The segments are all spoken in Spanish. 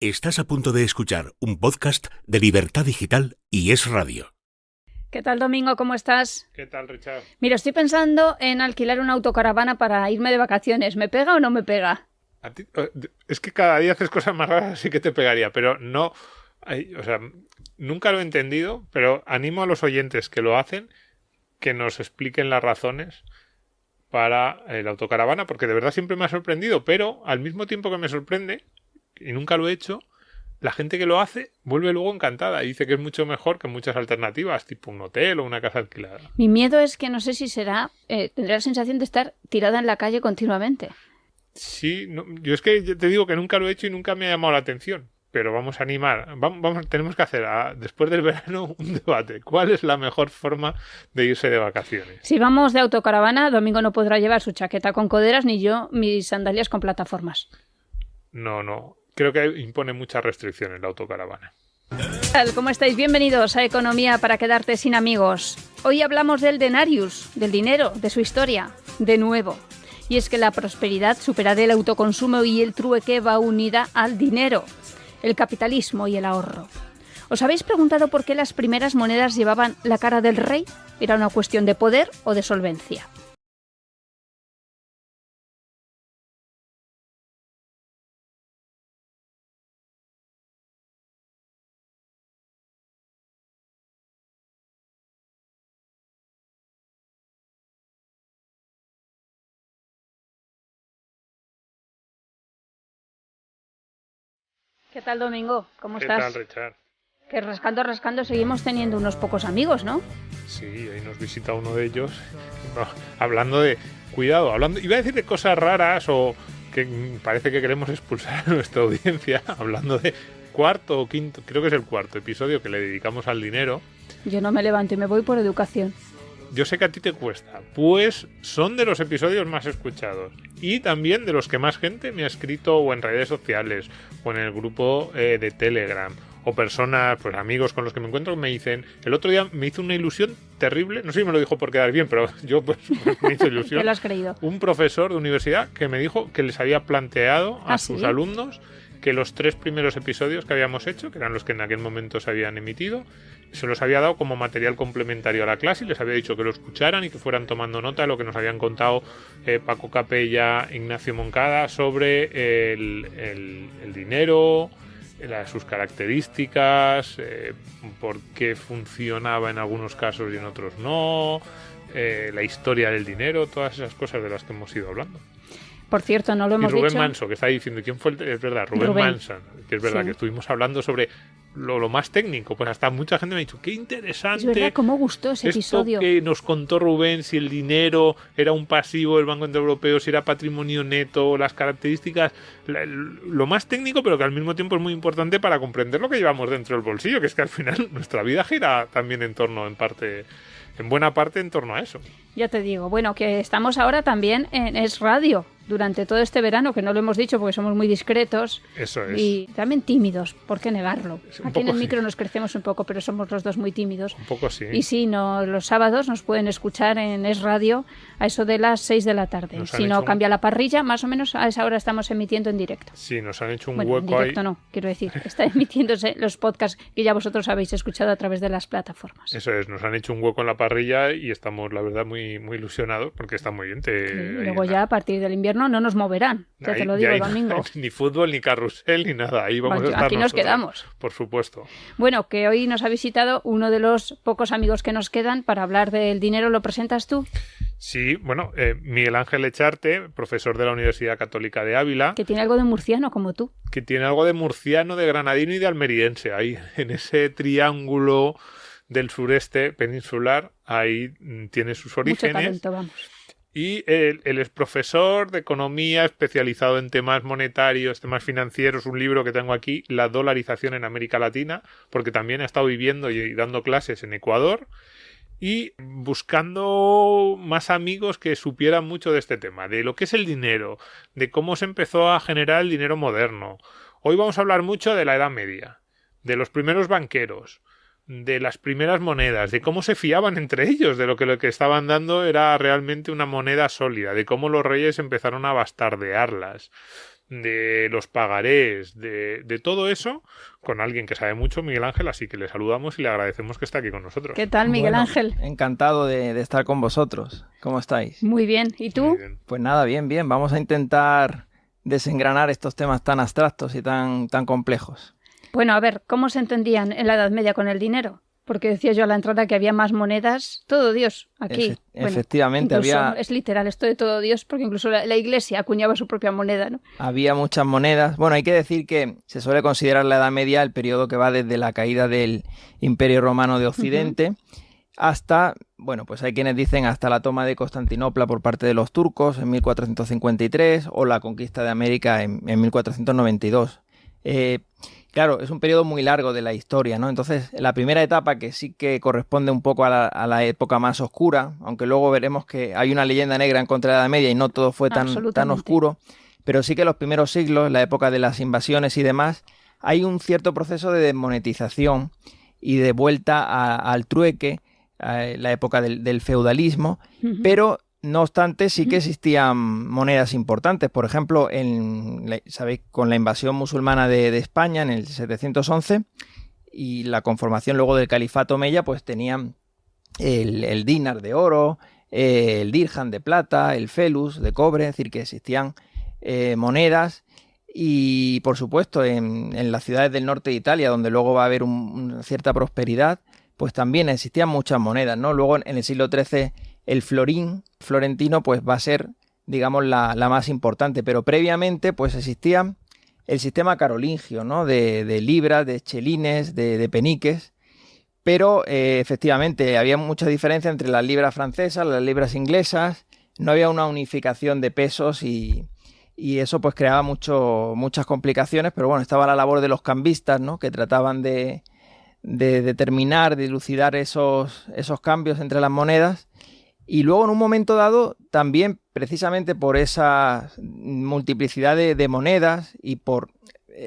Estás a punto de escuchar un podcast de Libertad Digital y Es Radio. ¿Qué tal, Domingo? ¿Cómo estás? ¿Qué tal, Richard? Mira, estoy pensando en alquilar una autocaravana para irme de vacaciones. ¿Me pega o no me pega? Es que cada día haces cosas más raras, así que te pegaría, pero no... nunca lo he entendido, pero animo a los oyentes que lo hacen que nos expliquen las razones para la autocaravana, porque de verdad siempre me ha sorprendido, pero al mismo tiempo que me sorprende, y nunca lo he hecho, la gente que lo hace vuelve luego encantada y dice que es mucho mejor que muchas alternativas, tipo un hotel o una casa alquilada. Mi miedo es que no sé si tendré la sensación de estar tirada en la calle continuamente. Sí, no, yo es que te digo que nunca lo he hecho y nunca me ha llamado la atención, pero vamos a animar. Tenemos que hacer, después del verano, un debate. ¿Cuál es la mejor forma de irse de vacaciones? Si vamos de autocaravana, Domingo no podrá llevar su chaqueta con coderas ni yo mis sandalias con plataformas. No. Creo que impone muchas restricciones la autocaravana. ¿Qué tal? ¿Cómo estáis? Bienvenidos a Economía para quedarte sin amigos. Hoy hablamos del denarius, del dinero, de su historia, de nuevo. Y es que la prosperidad supera del autoconsumo y el trueque va unida al dinero, el capitalismo y el ahorro. ¿Os habéis preguntado por qué las primeras monedas llevaban la cara del rey? ¿Era una cuestión de poder o de solvencia? ¿Qué tal, Domingo? ¿Cómo estás? ¿Qué tal, Richard? Que rascando seguimos teniendo unos pocos amigos, ¿no? Sí, ahí nos visita uno de ellos. No, hablando de... Cuidado, iba a decir de cosas raras o que parece que queremos expulsar a nuestra audiencia, hablando de cuarto o quinto, creo que es el cuarto episodio que le dedicamos al dinero. Yo no me levanto y me voy por educación. Yo sé que a ti te cuesta, pues son de los episodios más escuchados y también de los que más gente me ha escrito o en redes sociales o en el grupo de Telegram o personas, pues amigos con los que me encuentro me dicen, el otro día me hizo una ilusión terrible, no sé si me lo dijo por quedar bien, pero yo pues me hizo ilusión. ¿Te lo has creído? Un profesor de universidad que me dijo que les había planteado a sus alumnos que los 3 primeros episodios que habíamos hecho, que eran los que en aquel momento se habían emitido, se los había dado como material complementario a la clase y les había dicho que lo escucharan y que fueran tomando nota de lo que nos habían contado Paco Capella, Ignacio Moncada sobre el dinero, sus características, por qué funcionaba en algunos casos y en otros no, la historia del dinero, todas esas cosas de las que hemos ido hablando. Por cierto, no lo hemos dicho. Y Rubén Manso, que está diciendo, ¿quién fue es verdad, Rubén Manson, que es verdad, sí, que estuvimos hablando sobre lo más técnico, pues hasta mucha gente me ha dicho, qué interesante. Es verdad, cómo gustó ese episodio. Que nos contó Rubén, si el dinero era un pasivo del Banco Central Europeo, si era patrimonio neto, las características, lo más técnico, pero que al mismo tiempo es muy importante para comprender lo que llevamos dentro del bolsillo, que es que al final nuestra vida gira también en buena parte en torno a eso. Ya te digo, bueno, que estamos ahora también en Es Radio, durante todo este verano, que no lo hemos dicho porque somos muy discretos. Eso es. Y también tímidos, ¿por qué negarlo? Aquí en el micro sí. Nos crecemos un poco, pero somos los dos muy tímidos. Un poco sí. Y sí, los sábados nos pueden escuchar en Es Radio a eso de las 6 de la tarde. Si no cambia la parrilla, más o menos a esa hora estamos emitiendo en directo. Sí, nos han hecho un hueco hueco ahí. En directo ahí. No, quiero decir, está emitiéndose los podcasts que ya vosotros habéis escuchado a través de las plataformas. Eso es, nos han hecho un hueco en la parrilla y estamos, la verdad, muy, muy ilusionados porque está muy bien. Y luego ya a partir del invierno no nos moverán, ya te lo digo, Domingo. Ni fútbol, ni carrusel, ni nada. Ahí vamos a estar aquí nos quedamos. Por supuesto. Bueno, que hoy nos ha visitado uno de los pocos amigos que nos quedan para hablar del dinero. ¿Lo presentas tú? Sí, bueno, Miguel Ángel Echarte, profesor de la Universidad Católica de Ávila. Que tiene algo de murciano, como tú. Que tiene algo de murciano, de granadino y de almeriense. Ahí, en ese triángulo del sureste peninsular, ahí tiene sus orígenes. Mucho talento, vamos. Y él es profesor de economía especializado en temas monetarios, temas financieros, un libro que tengo aquí, La dolarización en América Latina, porque también ha estado viviendo y dando clases en Ecuador y buscando más amigos que supieran mucho de este tema, de lo que es el dinero, de cómo se empezó a generar el dinero moderno. Hoy vamos a hablar mucho de la Edad Media, de los primeros banqueros, de las primeras monedas, de cómo se fiaban entre ellos, de lo que estaban dando era realmente una moneda sólida, de cómo los reyes empezaron a bastardearlas, de los pagarés, de todo eso, con alguien que sabe mucho, Miguel Ángel, así que le saludamos y le agradecemos que esté aquí con nosotros. ¿Qué tal, Miguel Ángel? Encantado de estar con vosotros. ¿Cómo estáis? Muy bien. ¿Y tú? Muy bien. Pues nada, bien. Vamos a intentar desengranar estos temas tan abstractos y tan complejos. Bueno, a ver, ¿cómo se entendían en la Edad Media con el dinero? Porque decía yo a la entrada que había más monedas. Todo Dios, aquí. Efectivamente, había... Es literal esto de todo Dios, porque incluso la Iglesia acuñaba su propia moneda, ¿no? Había muchas monedas. Bueno, hay que decir que se suele considerar la Edad Media el periodo que va desde la caída del Imperio Romano de Occidente hasta, bueno, pues hay quienes dicen hasta la toma de Constantinopla por parte de los turcos en 1453 o la conquista de América en 1492. Claro, es un periodo muy largo de la historia, ¿no? Entonces, la primera etapa, que sí que corresponde un poco a la época más oscura, aunque luego veremos que hay una leyenda negra en contra de la Edad Media y no todo fue tan oscuro, pero sí que los primeros siglos, la época de las invasiones y demás, hay un cierto proceso de desmonetización y de vuelta al trueque, la época del feudalismo, pero no obstante, sí que existían monedas importantes. Por ejemplo, ¿sabéis? Con la invasión musulmana de España en el 711 y la conformación luego del califato omeya, pues tenían el dinar de oro, el dirham de plata, el felus de cobre, es decir, que existían monedas. Y, por supuesto, en las ciudades del norte de Italia, donde luego va a haber una cierta prosperidad, pues también existían muchas monedas, ¿no? Luego, en el siglo XIII, el florín florentino pues va a ser, digamos, la más importante, pero previamente pues existía el sistema carolingio, ¿no? De libras, de chelines, de peniques, pero efectivamente había mucha diferencia entre las libras francesas, las libras inglesas, no había una unificación de pesos y eso pues creaba muchas complicaciones, pero bueno, estaba la labor de los cambistas, ¿no? Que trataban de determinar, de dilucidar esos cambios entre las monedas. Y luego en un momento dado, también precisamente por esa multiplicidad de monedas y por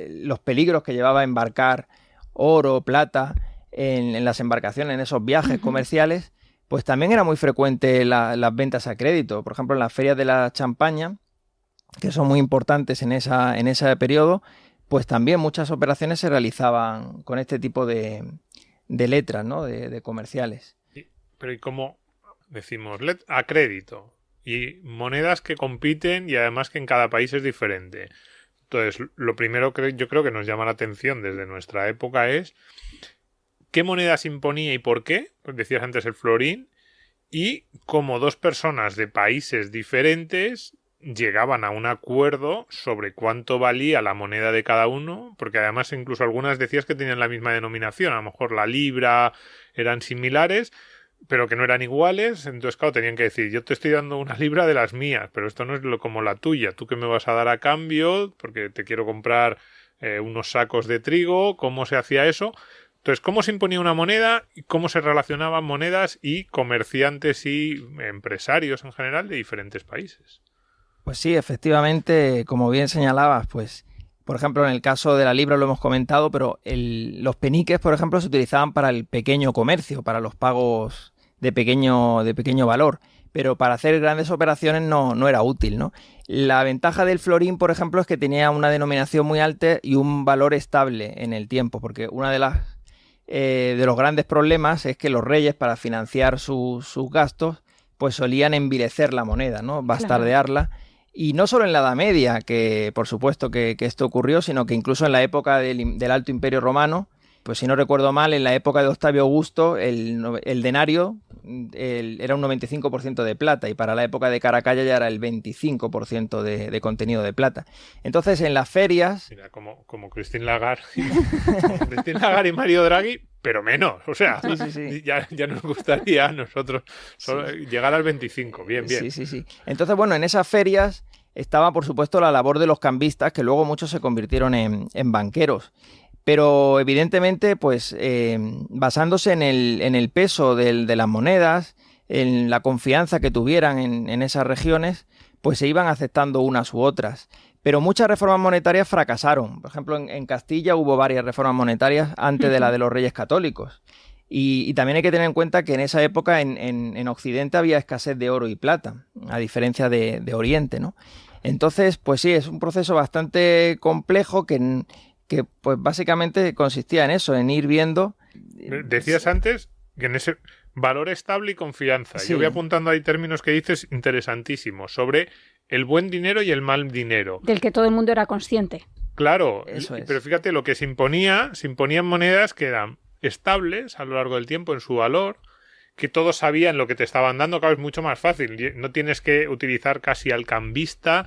los peligros que llevaba a embarcar oro, plata en las embarcaciones, en esos viajes comerciales, pues también era muy frecuente las ventas a crédito. Por ejemplo, en las ferias de la Champaña, que son muy importantes en ese periodo, pues también muchas operaciones se realizaban con este tipo de letras, ¿no? De comerciales. Pero ¿y cómo decimos a crédito? Y monedas que compiten y además que en cada país es diferente. Entonces, lo primero que yo creo que nos llama la atención desde nuestra época es qué monedas imponía y por qué. Pues decías antes el florín, y cómo dos personas de países diferentes llegaban a un acuerdo sobre cuánto valía la moneda de cada uno, porque además incluso algunas decías que tenían la misma denominación, a lo mejor la libra eran similares, pero que no eran iguales. Entonces, claro, tenían que decir, yo te estoy dando una libra de las mías, pero esto no es como la tuya, ¿tú qué me vas a dar a cambio? Porque te quiero comprar unos sacos de trigo. ¿Cómo se hacía eso? Entonces, ¿cómo se imponía una moneda y cómo se relacionaban monedas y comerciantes y empresarios en general de diferentes países? Pues sí, efectivamente, como bien señalabas, pues, por ejemplo, en el caso de la libra lo hemos comentado, pero los peniques, por ejemplo, se utilizaban para el pequeño comercio, para los pagos de pequeño valor, pero para hacer grandes operaciones no era útil, ¿no? La ventaja del florín, por ejemplo, es que tenía una denominación muy alta y un valor estable en el tiempo, porque una de los grandes problemas es que los reyes, para financiar sus gastos, pues solían envilecer la moneda, ¿no? Bastardearla. Claro. Y no solo en la Edad Media, que por supuesto que esto ocurrió, sino que incluso en la época del Alto Imperio Romano, pues si no recuerdo mal, en la época de Octavio Augusto, el denario era un 95% de plata, y para la época de Caracalla ya era el 25% de contenido de plata. Entonces, en las ferias... Mira, como Christine Lagarde, Christine Lagarde y Mario Draghi, pero menos. O sea, sí. Ya nos gustaría a nosotros llegar al 25. Bien. Sí. Entonces, bueno, en esas ferias estaba, por supuesto, la labor de los cambistas, que luego muchos se convirtieron en banqueros. Pero evidentemente, pues basándose en el peso de las monedas, en la confianza que tuvieran en esas regiones, pues se iban aceptando unas u otras. Pero muchas reformas monetarias fracasaron. Por ejemplo, en Castilla hubo varias reformas monetarias antes de la de los Reyes Católicos. Y también hay que tener en cuenta que en esa época en Occidente había escasez de oro y plata, a diferencia de Oriente, ¿no? Entonces, pues sí, es un proceso bastante complejo que pues básicamente consistía en eso, en ir viendo... Decías antes que en ese valor estable y confianza. Sí. Yo voy apuntando ahí términos que dices interesantísimos sobre el buen dinero y el mal dinero. Del que todo el mundo era consciente. Claro, Eso es. pero fíjate, lo que se imponían monedas que eran estables a lo largo del tiempo en su valor, que todos sabían lo que te estaban dando. Claro, es mucho más fácil. No tienes que utilizar casi al cambista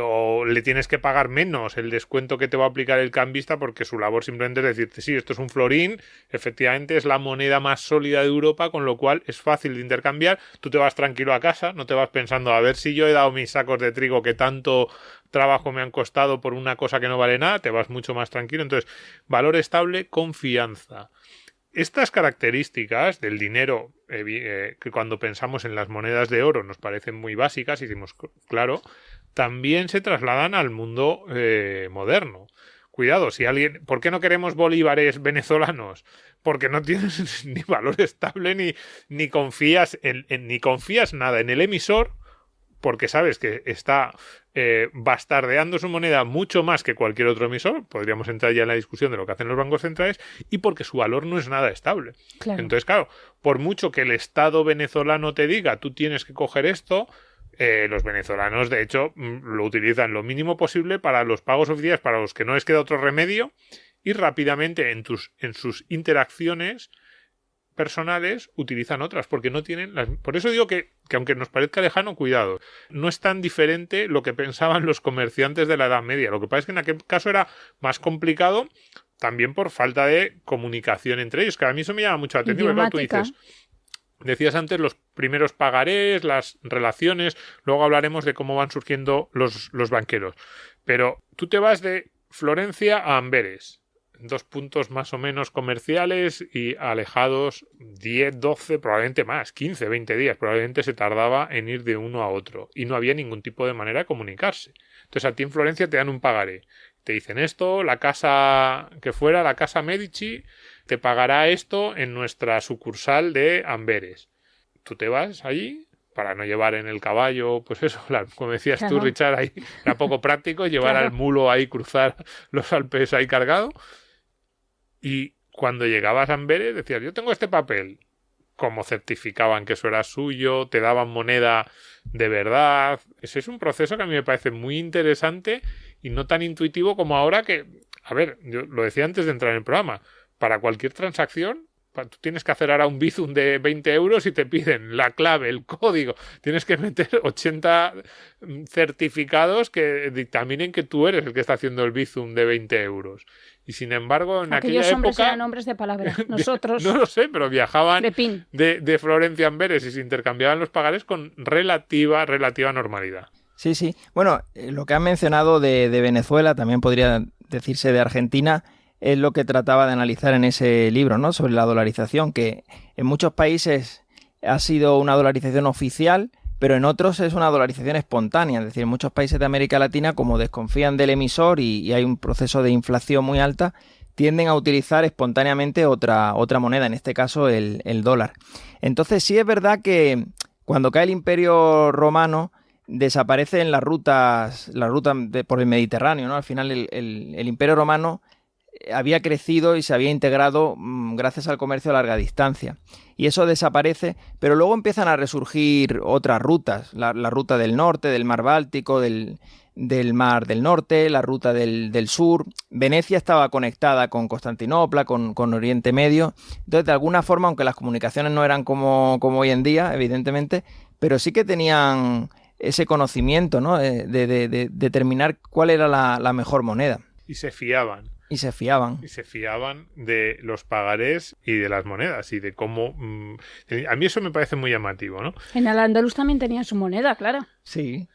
o le tienes que pagar menos el descuento que te va a aplicar el cambista, porque su labor simplemente es decirte, sí, esto es un florín, efectivamente es la moneda más sólida de Europa, con lo cual es fácil de intercambiar. Tú te vas tranquilo a casa, no te vas pensando a ver si yo he dado mis sacos de trigo que tanto trabajo me han costado por una cosa que no vale nada, te vas mucho más tranquilo. Entonces, valor estable, confianza. Estas características del dinero, que cuando pensamos en las monedas de oro nos parecen muy básicas, y decimos, claro, también se trasladan al mundo moderno. Cuidado, si alguien... ¿Por qué no queremos bolívares venezolanos? Porque no tienes ni valor estable ni confías ni confías nada en el emisor, porque sabes que está bastardeando su moneda mucho más que cualquier otro emisor. Podríamos entrar ya en la discusión de lo que hacen los bancos centrales, y porque su valor no es nada estable. Claro. Entonces, claro, por mucho que el Estado venezolano te diga tú tienes que coger esto, los venezolanos de hecho lo utilizan lo mínimo posible para los pagos oficiales, para los que no les queda otro remedio, y rápidamente en sus interacciones personales utilizan otras, porque no tienen las... Por eso digo que aunque nos parezca lejano, cuidado, no es tan diferente lo que pensaban los comerciantes de la Edad Media. Lo que pasa es que en aquel caso era más complicado, también por falta de comunicación entre ellos, que a mí eso me llama mucho la atención. Porque, claro, tú decías antes los primeros pagarés, las relaciones, luego hablaremos de cómo van surgiendo los banqueros. Pero tú te vas de Florencia a Amberes, 2 puntos más o menos comerciales y alejados 10, 12, probablemente más, 15, 20 días. Probablemente se tardaba en ir de uno a otro y no había ningún tipo de manera de comunicarse. Entonces a ti en Florencia te dan un pagaré. Te dicen esto, la casa que fuera, la casa Medici, te pagará esto en nuestra sucursal de Amberes. Tú te vas allí para no llevar en el caballo, pues eso, como decías tú, Richard, ahí era poco práctico llevar al mulo ahí, cruzar los Alpes ahí cargado. Y cuando llegabas a Amberes decías, yo tengo este papel. Como certificaban que eso era suyo, te daban moneda de verdad. Ese es un proceso que a mí me parece muy interesante y no tan intuitivo como ahora que, a ver, yo lo decía antes de entrar en el programa, para cualquier transacción, tú tienes que hacer ahora un Bizum de 20 euros y te piden la clave, el código. Tienes que meter 80 certificados que dictaminen que tú eres el que está haciendo el Bizum de 20 euros. Y sin embargo, en aquella época... hombres eran hombres de palabra. Nosotros... No lo sé, pero viajaban de Florencia a Amberes y se intercambiaban los pagares con relativa normalidad. Sí, sí. Bueno, lo que han mencionado de Venezuela, también podría decirse de Argentina, es lo que trataba de analizar en ese libro, ¿no? Sobre la dolarización, que en muchos países ha sido una dolarización oficial, pero en otros es una dolarización espontánea. Es decir, en muchos países de América Latina, como desconfían del emisor y hay un proceso de inflación muy alta, tienden a utilizar espontáneamente otra moneda, en este caso el dólar. Entonces sí es verdad que cuando cae el Imperio Romano desaparecen las rutas por el Mediterráneo, ¿no? Al final el Imperio Romano había crecido y se había integrado gracias al comercio a larga distancia. Y eso desaparece, pero luego empiezan a resurgir otras rutas. La ruta del norte, del mar Báltico, del mar del norte, la ruta del sur. Venecia estaba conectada con Constantinopla, con Oriente Medio. Entonces, de alguna forma, aunque las comunicaciones no eran como hoy en día, evidentemente, pero sí que tenían ese conocimiento, ¿no? de determinar cuál era la mejor moneda. Y se fiaban. Y se fiaban de los pagarés y de las monedas y de cómo... a mí eso me parece muy llamativo, ¿no? En Al-Ándalus también tenían su moneda, claro. Sí.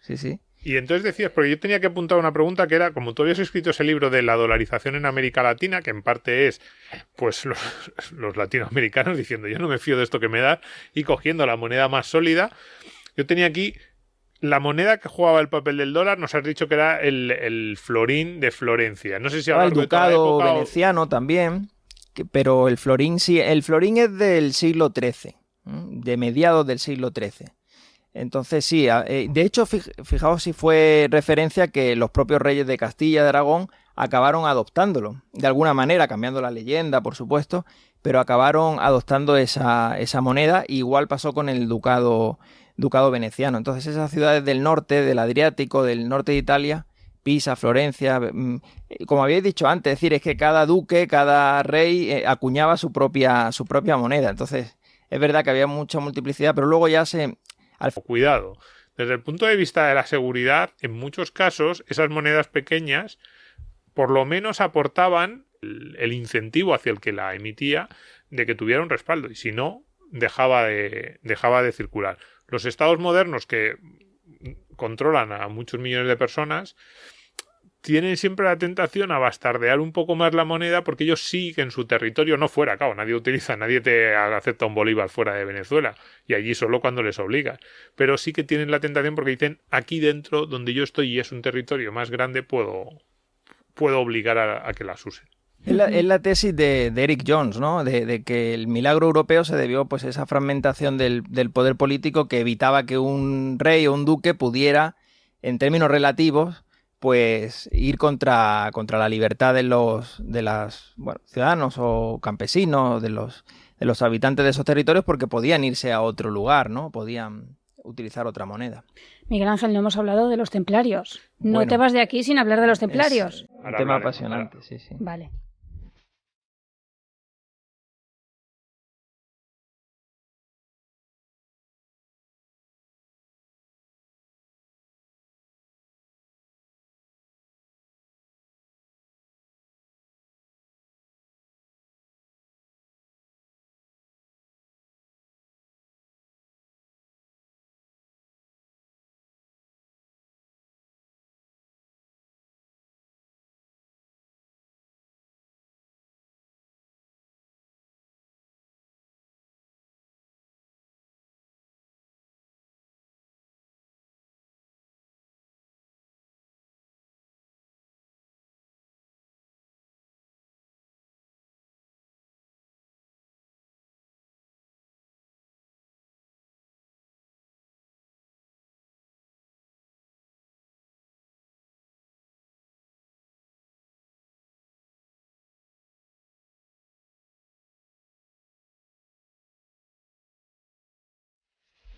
Y entonces decías, porque yo tenía que apuntar una pregunta que era, como tú habías escrito ese libro de la dolarización en América Latina, que en parte es pues los latinoamericanos diciendo yo no me fío de esto que me da y cogiendo la moneda más sólida, yo tenía aquí... La moneda que jugaba el papel del dólar, nos has dicho que era el florín de Florencia. No sé si ahora el ducado veneciano también, pero el florín sí. El florín es del siglo XIII, de mediados del siglo XIII. Entonces sí, de hecho, fijaos si fue referencia que los propios reyes de Castilla y de Aragón acabaron adoptándolo, de alguna manera, cambiando la leyenda, por supuesto, pero acabaron adoptando esa moneda. Igual pasó con el ducado veneciano. Entonces esas ciudades del norte, del Adriático, del norte de Italia, Pisa, Florencia, como habéis dicho antes, es decir, es que cada duque, cada rey acuñaba su propia moneda. Entonces es verdad que había mucha multiplicidad, pero luego ya Cuidado. Desde el punto de vista de la seguridad, en muchos casos, esas monedas pequeñas por lo menos aportaban el incentivo hacia el que la emitía de que tuviera un respaldo, y si no, dejaba de circular. Los estados modernos que controlan a muchos millones de personas tienen siempre la tentación a bastardear un poco más la moneda, porque ellos sí que en su territorio, no fuera, claro, nadie te acepta un bolívar fuera de Venezuela, y allí solo cuando les obligan, pero sí que tienen la tentación porque dicen, aquí dentro, donde yo estoy y es un territorio más grande, puedo obligar a que las usen. Es la tesis de Eric Jones, ¿no? De que el milagro europeo se debió pues a esa fragmentación del poder político que evitaba que un rey o un duque pudiera, en términos relativos, pues ir contra la libertad de los ciudadanos o campesinos, de los habitantes de esos territorios, porque podían irse a otro lugar, ¿no? Podían utilizar otra moneda. Miguel Ángel, no hemos hablado de los templarios. No Bueno, te vas de aquí sin hablar de los templarios. Es un tema apasionante, sí. Vale.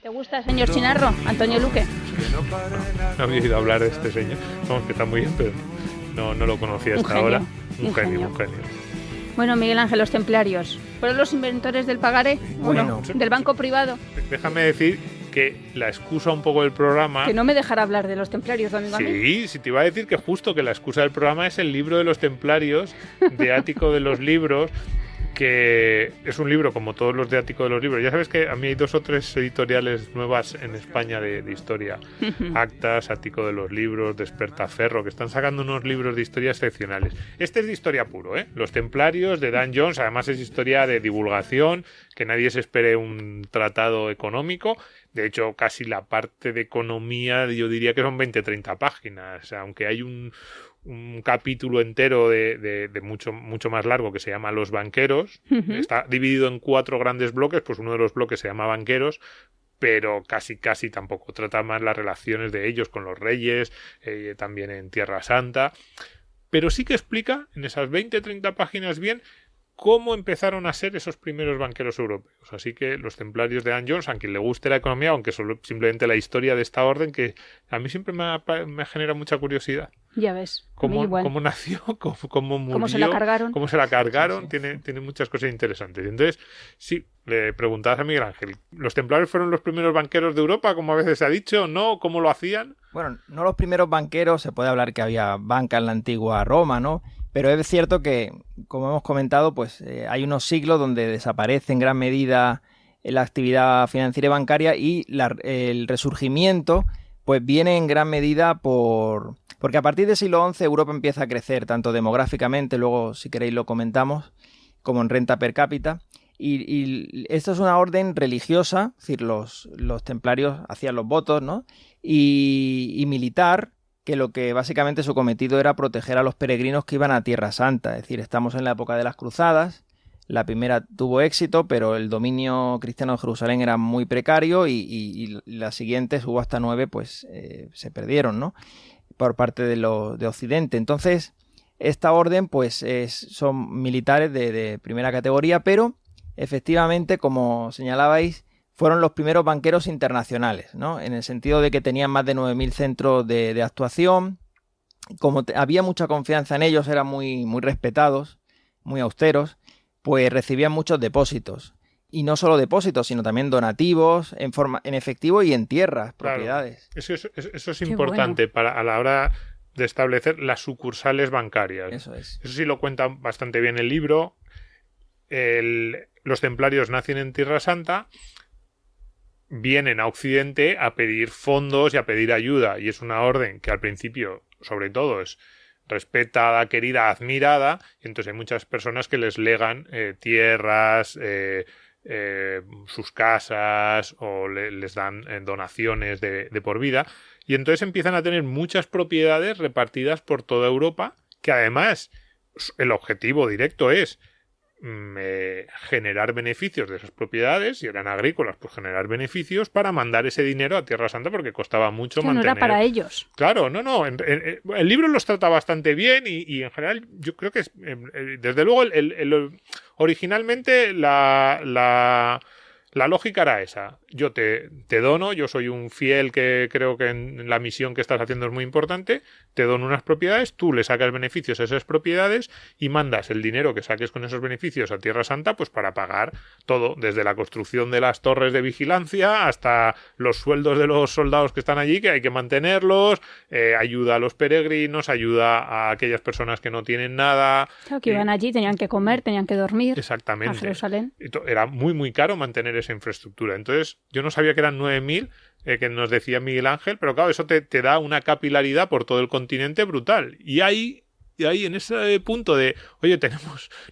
¿Te gusta, señor Chinarro? Antonio Luque. No había oído hablar de este señor. Vamos, que está muy bien, pero no lo conocía hasta ahora. Un genio. Bueno, Miguel Ángel, los templarios. ¿Fueron los inventores del pagaré? Bueno, ¿Del banco privado? Déjame decir que la excusa un poco del programa... Que no me dejará hablar de los templarios, domingo. Sí, te iba a decir que justo que la excusa del programa es el libro de los templarios, de Ático de los libros, que es un libro como todos los de Ático de los libros. Ya sabes que a mí hay 2 o 3 editoriales nuevas en España de historia. Actas, Ático de los libros, Despertaferro, que están sacando unos libros de historia excepcionales. Este es de historia puro, ¿eh? Los templarios de Dan Jones, además es historia de divulgación, que nadie se espere un tratado económico. De hecho, casi la parte de economía yo diría que son 20-30 páginas, aunque hay un capítulo entero de mucho más largo que se llama Los banqueros. Está dividido en 4 grandes bloques, pues uno de los bloques se llama Banqueros, pero casi tampoco trata más las relaciones de ellos con los reyes, también en Tierra Santa, pero sí que explica en esas 20-30 páginas bien cómo empezaron a ser esos primeros banqueros europeos. Así que los templarios de Dan Jones, a quien le guste la economía, aunque solo simplemente la historia de esta orden, que a mí siempre me genera mucha curiosidad. Ya ves. Cómo nació, cómo murió, cómo se la cargaron. Sí. Tiene muchas cosas interesantes. Entonces, sí, le preguntabas a Miguel Ángel, ¿los templarios fueron los primeros banqueros de Europa, como a veces se ha dicho? ¿No? ¿Cómo lo hacían? Bueno, no los primeros banqueros, se puede hablar que había banca en la antigua Roma, ¿no? Pero es cierto que, como hemos comentado, pues hay unos siglos donde desaparece en gran medida la actividad financiera y bancaria, y el resurgimiento pues viene en gran medida porque a partir del siglo XI Europa empieza a crecer tanto demográficamente, luego si queréis lo comentamos, como en renta per cápita. Y esto es una orden religiosa, es decir, los templarios hacían los votos, ¿no? Y militar, que lo que básicamente su cometido era proteger a los peregrinos que iban a Tierra Santa. Es decir, estamos en la época de las cruzadas, La primera tuvo éxito, pero el dominio cristiano de Jerusalén era muy precario y las siguientes, hubo hasta 9, pues se perdieron, ¿no? Por parte de Occidente. Entonces, esta orden pues son militares de primera categoría, pero efectivamente, como señalabais, fueron los primeros banqueros internacionales, ¿no? En el sentido de que tenían más de 9.000 centros de actuación. Como había mucha confianza en ellos, eran muy respetados, muy austeros, pues recibían muchos depósitos. Y no solo depósitos, sino también donativos en efectivo y en tierras, propiedades. Eso es importante a la hora de establecer las sucursales bancarias. Eso es. Eso sí lo cuenta bastante bien el libro. Los templarios nacen en Tierra Santa, vienen a Occidente a pedir fondos y a pedir ayuda. Y es una orden que al principio, sobre todo, es respetada, querida, admirada. Y entonces hay muchas personas que les legan tierras, sus casas, o les dan donaciones de por vida. Y entonces empiezan a tener muchas propiedades repartidas por toda Europa, que además el objetivo directo es generar beneficios de esas propiedades, si eran agrícolas, pues generar beneficios para mandar ese dinero a Tierra Santa, porque costaba mucho mantener. No era para ellos. Claro, el libro los trata bastante bien y en general yo creo que desde luego originalmente la lógica era esa. Yo te dono, yo soy un fiel que creo que en la misión que estás haciendo es muy importante, te dono unas propiedades, tú le sacas beneficios a esas propiedades y mandas el dinero que saques con esos beneficios a Tierra Santa, pues para pagar todo, desde la construcción de las torres de vigilancia hasta los sueldos de los soldados que están allí, que hay que mantenerlos, ayuda a los peregrinos, ayuda a aquellas personas que no tienen nada. Claro, que iban allí, tenían que comer, tenían que dormir. Exactamente. A Jerusalén. Era muy, muy caro mantener esa infraestructura. Entonces, yo no sabía que eran 9.000, que nos decía Miguel Ángel, pero claro, eso te da una capilaridad por todo el continente brutal. Y ahí en ese punto de, oye,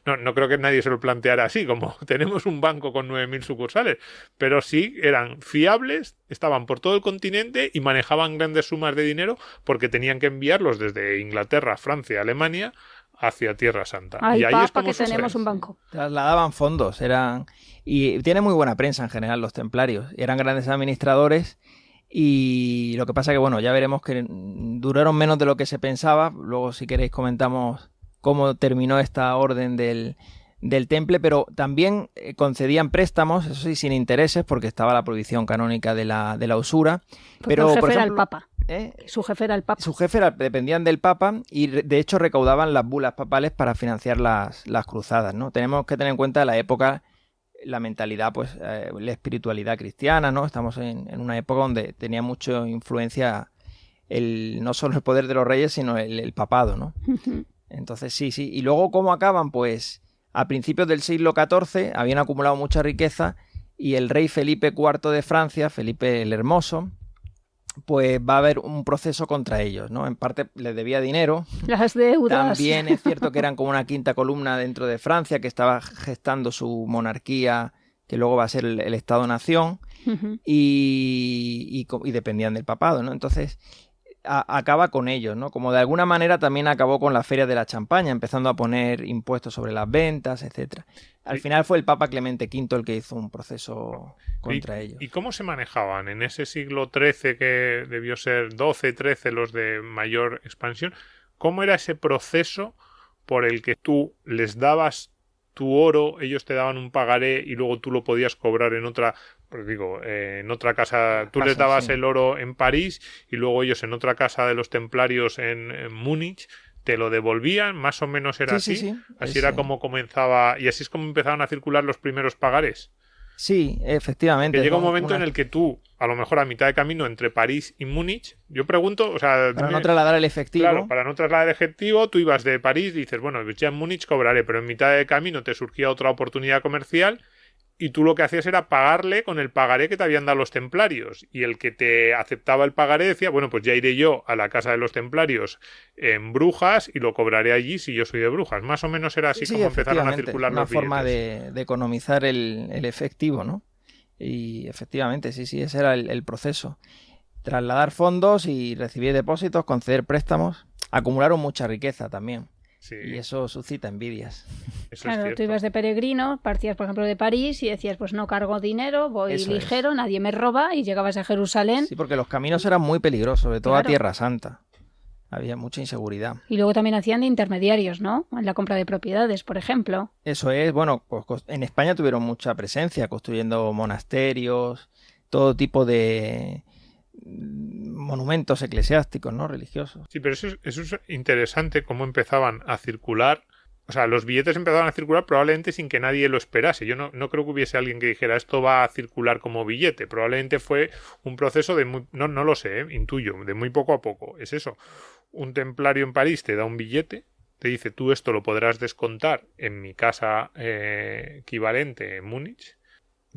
no creo que nadie se lo planteara así, como tenemos un banco con 9.000 sucursales, pero sí eran fiables, estaban por todo el continente y manejaban grandes sumas de dinero porque tenían que enviarlos desde Inglaterra, Francia, Alemania hacia Tierra Santa. Ay, y ahí papa, es como que tenemos un banco. Trasladaban fondos, y tienen muy buena prensa en general los templarios. Eran grandes administradores y lo que pasa que, bueno, ya veremos que duraron menos de lo que se pensaba. Luego, si queréis, comentamos cómo terminó esta orden del temple, pero también concedían préstamos, eso sí, sin intereses, porque estaba la prohibición canónica de la usura. Pero el jefe era el Papa. Su jefe era el Papa. Su jefe dependían del Papa y de hecho recaudaban las bulas papales para financiar las cruzadas, ¿no? Tenemos que tener en cuenta la época, la mentalidad, pues la espiritualidad cristiana, ¿no? Estamos en una época donde tenía mucha influencia no solo el poder de los reyes, sino el papado, ¿no? Entonces sí. Y luego, ¿cómo acaban? Pues a principios del siglo XIV habían acumulado mucha riqueza y el rey Felipe IV de Francia, Felipe el Hermoso, pues va a haber un proceso contra ellos, ¿no? En parte les debía dinero. Las deudas. También es cierto que eran como una quinta columna dentro de Francia, que estaba gestando su monarquía, que luego va a ser el Estado-nación, y dependían del papado, ¿no? Entonces acaba con ellos, ¿no? Como de alguna manera también acabó con la Feria de la Champaña, empezando a poner impuestos sobre las ventas, etcétera. Al final fue el Papa Clemente V el que hizo un proceso contra ellos. ¿Y cómo se manejaban en ese siglo XIII, que debió ser XII, XIII, los de mayor expansión? ¿Cómo era ese proceso por el que tú les dabas tu oro, ellos te daban un pagaré y luego tú lo podías cobrar en otra, pues digo, en otra casa? Tú les dabas el oro en París y luego ellos en otra casa de los templarios en Múnich te lo devolvían, más o menos era así. Sí. Así era como comenzaba, y así es como empezaron a circular los primeros pagares. Sí, efectivamente. Que llega un momento en el que tú, a lo mejor a mitad de camino entre París y Múnich, yo pregunto, o sea... Para no trasladar el efectivo. Claro, para no trasladar el efectivo, tú ibas de París y dices, bueno, ya en Múnich cobraré, pero en mitad de camino te surgía otra oportunidad comercial y tú lo que hacías era pagarle con el pagaré que te habían dado los templarios. Y el que te aceptaba el pagaré decía, bueno, pues ya iré yo a la casa de los templarios en Brujas y lo cobraré allí si yo soy de Brujas. Más o menos era así como empezaron a circular los billetes. Una forma de economizar el efectivo, ¿no? Y efectivamente, sí, ese era el proceso. Trasladar fondos y recibir depósitos, conceder préstamos. Acumularon mucha riqueza también. Sí. Y eso suscita envidias. Eso claro, es cierto. tú ibas de peregrino, partías, por ejemplo, de París y decías, pues no cargo dinero, voy Eso ligero, nadie me roba, y llegabas a Jerusalén. Sí, porque los caminos eran muy peligrosos, sobre todo a Claro. Tierra Santa. Había mucha inseguridad. Y luego también hacían de intermediarios, ¿no? En la compra de propiedades, por ejemplo. Eso es, bueno, pues en España tuvieron mucha presencia, construyendo monasterios, todo tipo de monumentos eclesiásticos, ¿no? Religiosos. Sí, pero eso es interesante cómo empezaban a circular. O sea, los billetes empezaban a circular probablemente sin que nadie lo esperase. Yo no creo que hubiese alguien que dijera esto va a circular como billete. Probablemente fue un proceso de muy... No lo sé, intuyo, de muy poco a poco. Es eso. Un templario en París te da un billete, te dice tú esto lo podrás descontar en mi casa equivalente en Múnich.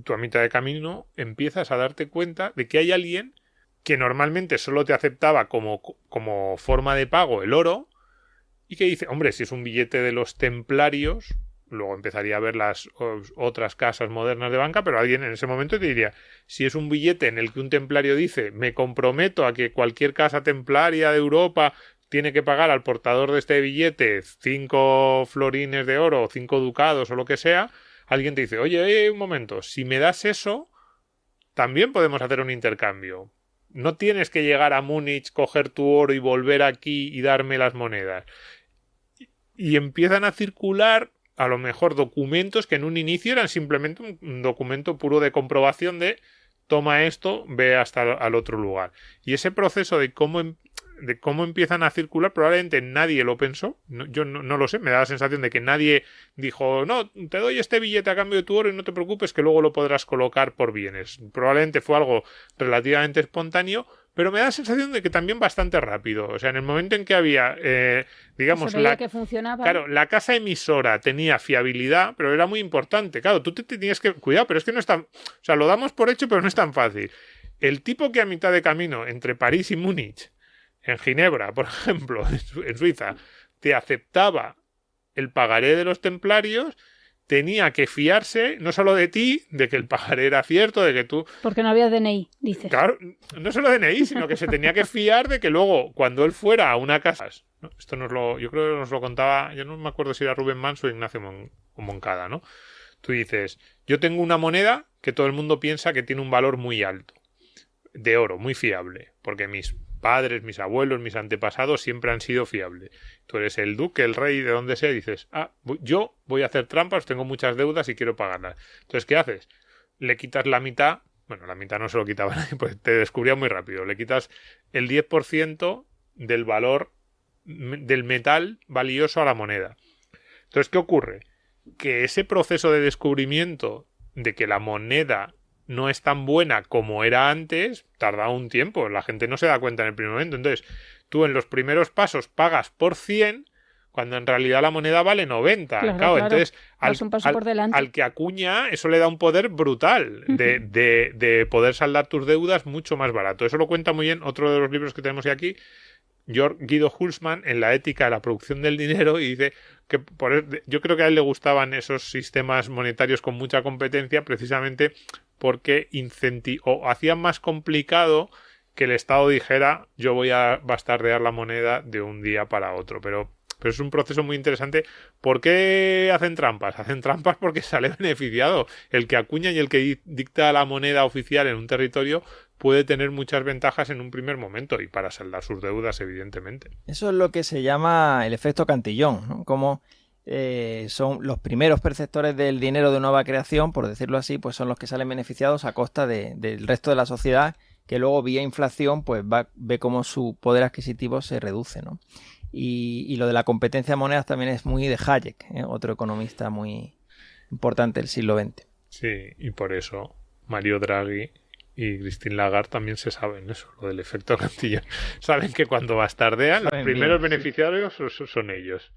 Tú a mitad de camino empiezas a darte cuenta de que hay alguien que normalmente solo te aceptaba como forma de pago el oro, y que dice, hombre, si es un billete de los templarios, luego empezaría a ver las otras casas modernas de banca, pero alguien en ese momento te diría, si es un billete en el que un templario dice, me comprometo a que cualquier casa templaria de Europa tiene que pagar al portador de este billete 5 florines de oro, 5 ducados o lo que sea, alguien te dice, oye, un momento, si me das eso, también podemos hacer un intercambio. No tienes que llegar a Múnich, coger tu oro y volver aquí y darme las monedas. Y empiezan a circular a lo mejor documentos que en un inicio eran simplemente un documento puro de comprobación de toma esto, ve hasta al otro lugar. Y ese proceso de cómo empiezan a circular, probablemente nadie lo pensó. Yo no lo sé, me da la sensación de que nadie dijo, no, te doy este billete a cambio de tu oro y no te preocupes que luego lo podrás colocar por bienes. Probablemente fue algo relativamente espontáneo, pero me da la sensación de que también bastante rápido. O sea, en el momento en que había, digamos, Se veía que funcionaba. Claro, la casa emisora tenía fiabilidad, pero era muy importante. Claro, tú te tenías que... Cuidado, pero es que no es tan... O sea, lo damos por hecho, pero no es tan fácil. El tipo que a mitad de camino, entre París y Múnich, en Ginebra, por ejemplo, en Suiza, te aceptaba el pagaré de los templarios, tenía que fiarse no solo de ti, de que el pagaré era cierto, de que tú... Porque no había DNI, dices. Claro, no solo DNI, sino que se tenía que fiar de que luego, cuando él fuera a una casa... ¿no? Esto yo creo que nos lo contaba, yo no me acuerdo si era Rubén Manso o Ignacio Moncada, ¿no? Tú dices, yo tengo una moneda que todo el mundo piensa que tiene un valor muy alto, de oro, muy fiable, porque mis padres, mis abuelos, mis antepasados siempre han sido fiables. Tú eres el duque, el rey, de donde sea, y dices, yo voy a hacer trampas, tengo muchas deudas y quiero pagarlas. Entonces, ¿qué haces? Le quitas la mitad, bueno, la mitad no se lo quitaba nadie, pues te descubría muy rápido, le quitas el 10% del valor del metal valioso a la moneda. Entonces, ¿qué ocurre? Que ese proceso de descubrimiento de que la moneda no es tan buena como era antes, tarda un tiempo. La gente no se da cuenta en el primer momento. Entonces, tú en los primeros pasos pagas por 100 cuando en realidad la moneda vale 90. Claro. Entonces, al que acuña, eso le da un poder brutal de poder saldar tus deudas mucho más barato. Eso lo cuenta muy bien otro de los libros que tenemos aquí, Guido Hülsmann, en La ética de la producción del dinero, y dice que yo creo que a él le gustaban esos sistemas monetarios con mucha competencia precisamente porque hacían más complicado que el Estado dijera yo voy a bastardear la moneda de un día para otro, pero es un proceso muy interesante. ¿Por qué hacen trampas? Hacen trampas porque sale beneficiado. El que acuña y el que dicta la moneda oficial en un territorio puede tener muchas ventajas en un primer momento y para saldar sus deudas, evidentemente. Eso es lo que se llama el efecto Cantillón, ¿no? Como son los primeros perceptores del dinero de nueva creación, por decirlo así, pues son los que salen beneficiados a costa del resto de la sociedad, que luego vía inflación pues ve cómo su poder adquisitivo se reduce, ¿no? Y lo de la competencia de monedas también es muy de Hayek, otro economista muy importante del siglo XX. Sí, y por eso Mario Draghi y Christine Lagarde también se saben eso, lo del efecto Cantillón. Saben que cuando bastardean, los primeros beneficiarios son ellos.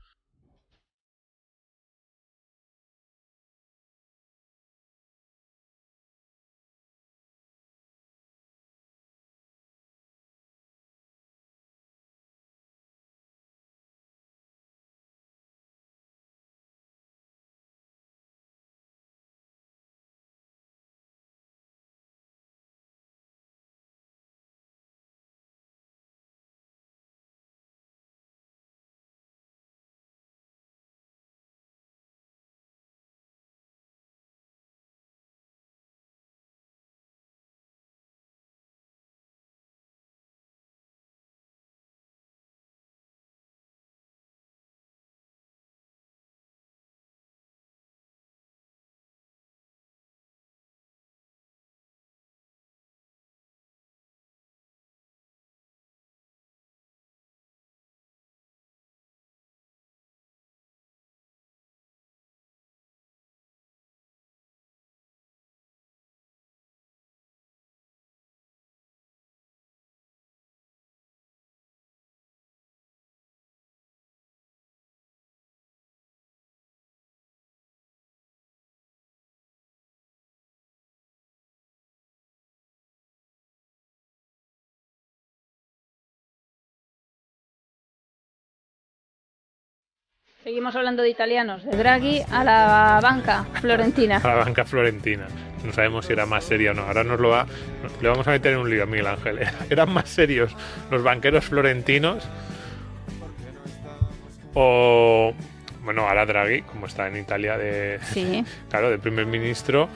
Seguimos hablando de italianos, de Draghi a la banca florentina. A la banca florentina. No sabemos si era más seria o no. Ahora le vamos a meter en un lío a Miguel Ángel. ¿Eran más serios los banqueros florentinos? O... Bueno, ahora Draghi, como está en Italia sí. Claro, de primer ministro,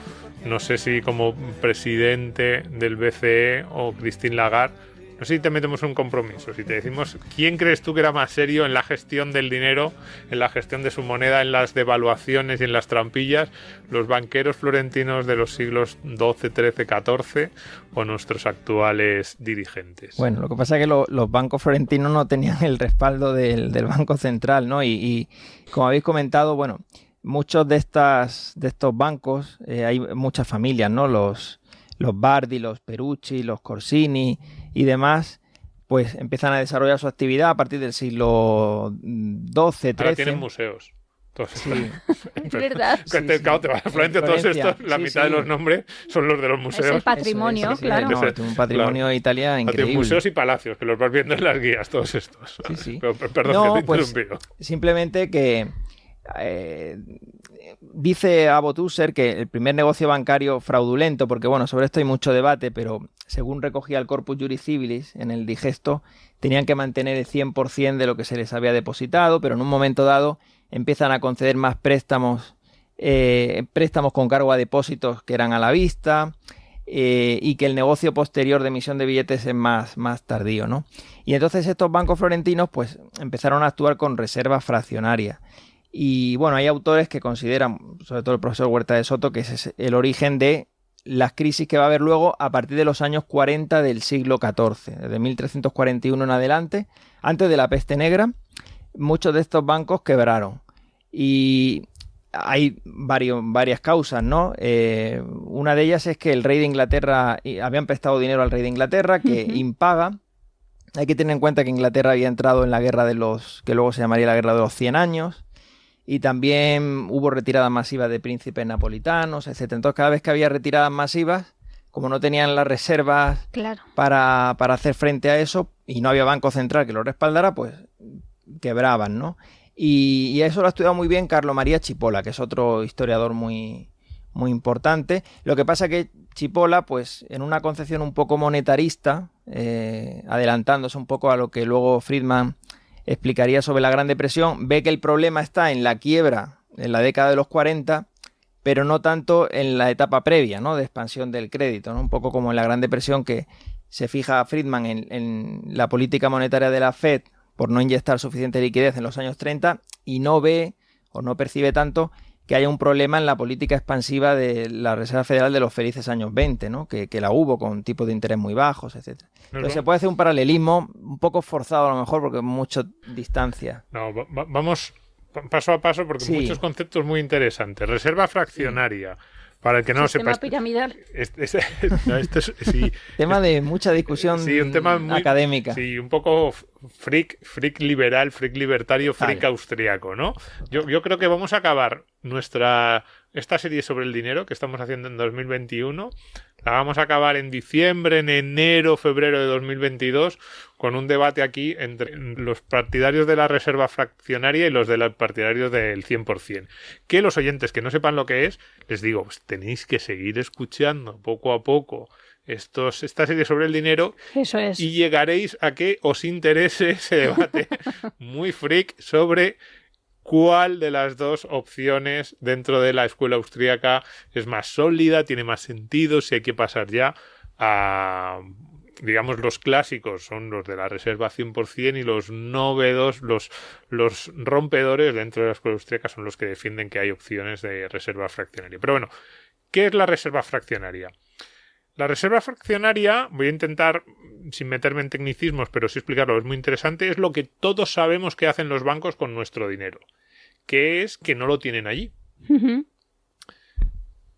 no sé si como presidente del BCE o Christine Lagarde, no sé si te metemos un compromiso, si te decimos quién crees tú que era más serio en la gestión del dinero, en la gestión de su moneda, en las devaluaciones y en las trampillas, los banqueros florentinos de los siglos XII, XIII, XIV o nuestros actuales dirigentes. Bueno, lo que pasa es que los bancos florentinos no tenían el respaldo del Banco Central, ¿no? Y como habéis comentado, bueno, muchos de estos bancos, hay muchas familias, ¿no? Los Bardi, los Perucci, los Corsini y demás, pues empiezan a desarrollar su actividad a partir del siglo XII, XIII. Ahora tienen museos. Sí. Es verdad. Claro, te vas a Florencia, todos estos, la mitad de los nombres son los de los museos. Es el patrimonio, claro. No, tiene un patrimonio de Italia increíble. Tiene museos y palacios, que los vas viendo en las guías, todos estos. Sí. Pero, perdón, que te he interrumpido. Simplemente que dice Abbot Husser que el primer negocio bancario fraudulento, porque bueno, sobre esto hay mucho debate, pero según recogía el Corpus Juris Civilis en el digesto, tenían que mantener el 100% de lo que se les había depositado, pero en un momento dado empiezan a conceder más préstamos con cargo a depósitos que eran a la vista, y que el negocio posterior de emisión de billetes es más tardío, ¿no? Y entonces estos bancos florentinos pues empezaron a actuar con reservas fraccionarias. Y bueno, hay autores que consideran, sobre todo el profesor Huerta de Soto, que ese es el origen de las crisis que va a haber luego a partir de los años 40 del siglo XIV, desde 1341 en adelante, antes de la peste negra. Muchos de estos bancos quebraron y hay varias causas, ¿no? Una de ellas es que el rey de Inglaterra, habían prestado dinero al rey de Inglaterra que impaga. Hay que tener en cuenta que Inglaterra había entrado en la guerra que luego se llamaría la guerra de los 100 años, y también hubo retiradas masivas de príncipes napolitanos, etc. Entonces cada vez que había retiradas masivas, como no tenían las reservas para hacer frente a eso y no había banco central que lo respaldara, pues quebraban, ¿no? Y eso lo ha estudiado muy bien Carlo Maria Cipolla, que es otro historiador muy, muy importante. Lo que pasa que Cipolla, pues en una concepción un poco monetarista, adelantándose un poco a lo que luego Friedman explicaría sobre la Gran Depresión, ve que el problema está en la quiebra en la década de los 40, pero no tanto en la etapa previa, ¿no?, de expansión del crédito, ¿no? Un poco como en la Gran Depresión, que se fija Friedman en la política monetaria de la Fed por no inyectar suficiente liquidez en los años 30 y no ve o no percibe tanto que haya un problema en la política expansiva de la Reserva Federal de los felices años 20, ¿no? Que la hubo con tipos de interés muy bajos, etc. Entonces se puede hacer un paralelismo un poco forzado a lo mejor porque mucha distancia. No, vamos paso a paso porque muchos conceptos muy interesantes. Reserva fraccionaria. Para el que no lo sepa. Sistema piramidal. Tema de mucha discusión un tema muy, académica. Sí, un poco freak liberal, freak libertario, freak austriaco, ¿no? Yo creo que vamos a acabar esta serie sobre el dinero que estamos haciendo en 2021. La vamos a acabar en diciembre, en enero, febrero de 2022, con un debate aquí entre los partidarios de la reserva fraccionaria y los de los partidarios del 100%. Que los oyentes que no sepan lo que es, les digo, pues tenéis que seguir escuchando poco a poco esta serie sobre el dinero. Eso es. Y llegaréis a que os interese ese debate muy freak sobre cuál de las dos opciones dentro de la escuela austríaca es más sólida, tiene más sentido, si hay que pasar ya a, digamos, los clásicos son los de la reserva 100% y los novedos, los rompedores dentro de la escuela austríaca son los que defienden que hay opciones de reserva fraccionaria. Pero bueno, ¿qué es la reserva fraccionaria? La reserva fraccionaria, voy a intentar, sin meterme en tecnicismos, pero sí explicarlo, es muy interesante, es lo que todos sabemos que hacen los bancos con nuestro dinero, que es que no lo tienen allí.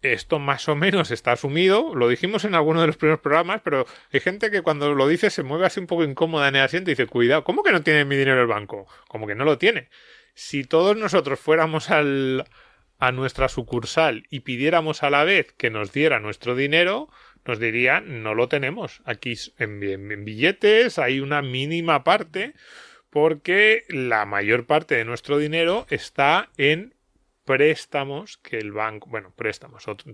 Esto más o menos está asumido, lo dijimos en alguno de los primeros programas, pero hay gente que cuando lo dice se mueve así un poco incómoda en el asiento y dice, cuidado, ¿cómo que no tiene mi dinero el banco? Como que no lo tiene. Si todos nosotros fuéramos a nuestra sucursal y pidiéramos a la vez que nos diera nuestro dinero, nos dirían, no lo tenemos. Aquí en billetes hay una mínima parte, porque la mayor parte de nuestro dinero está en préstamos que el banco,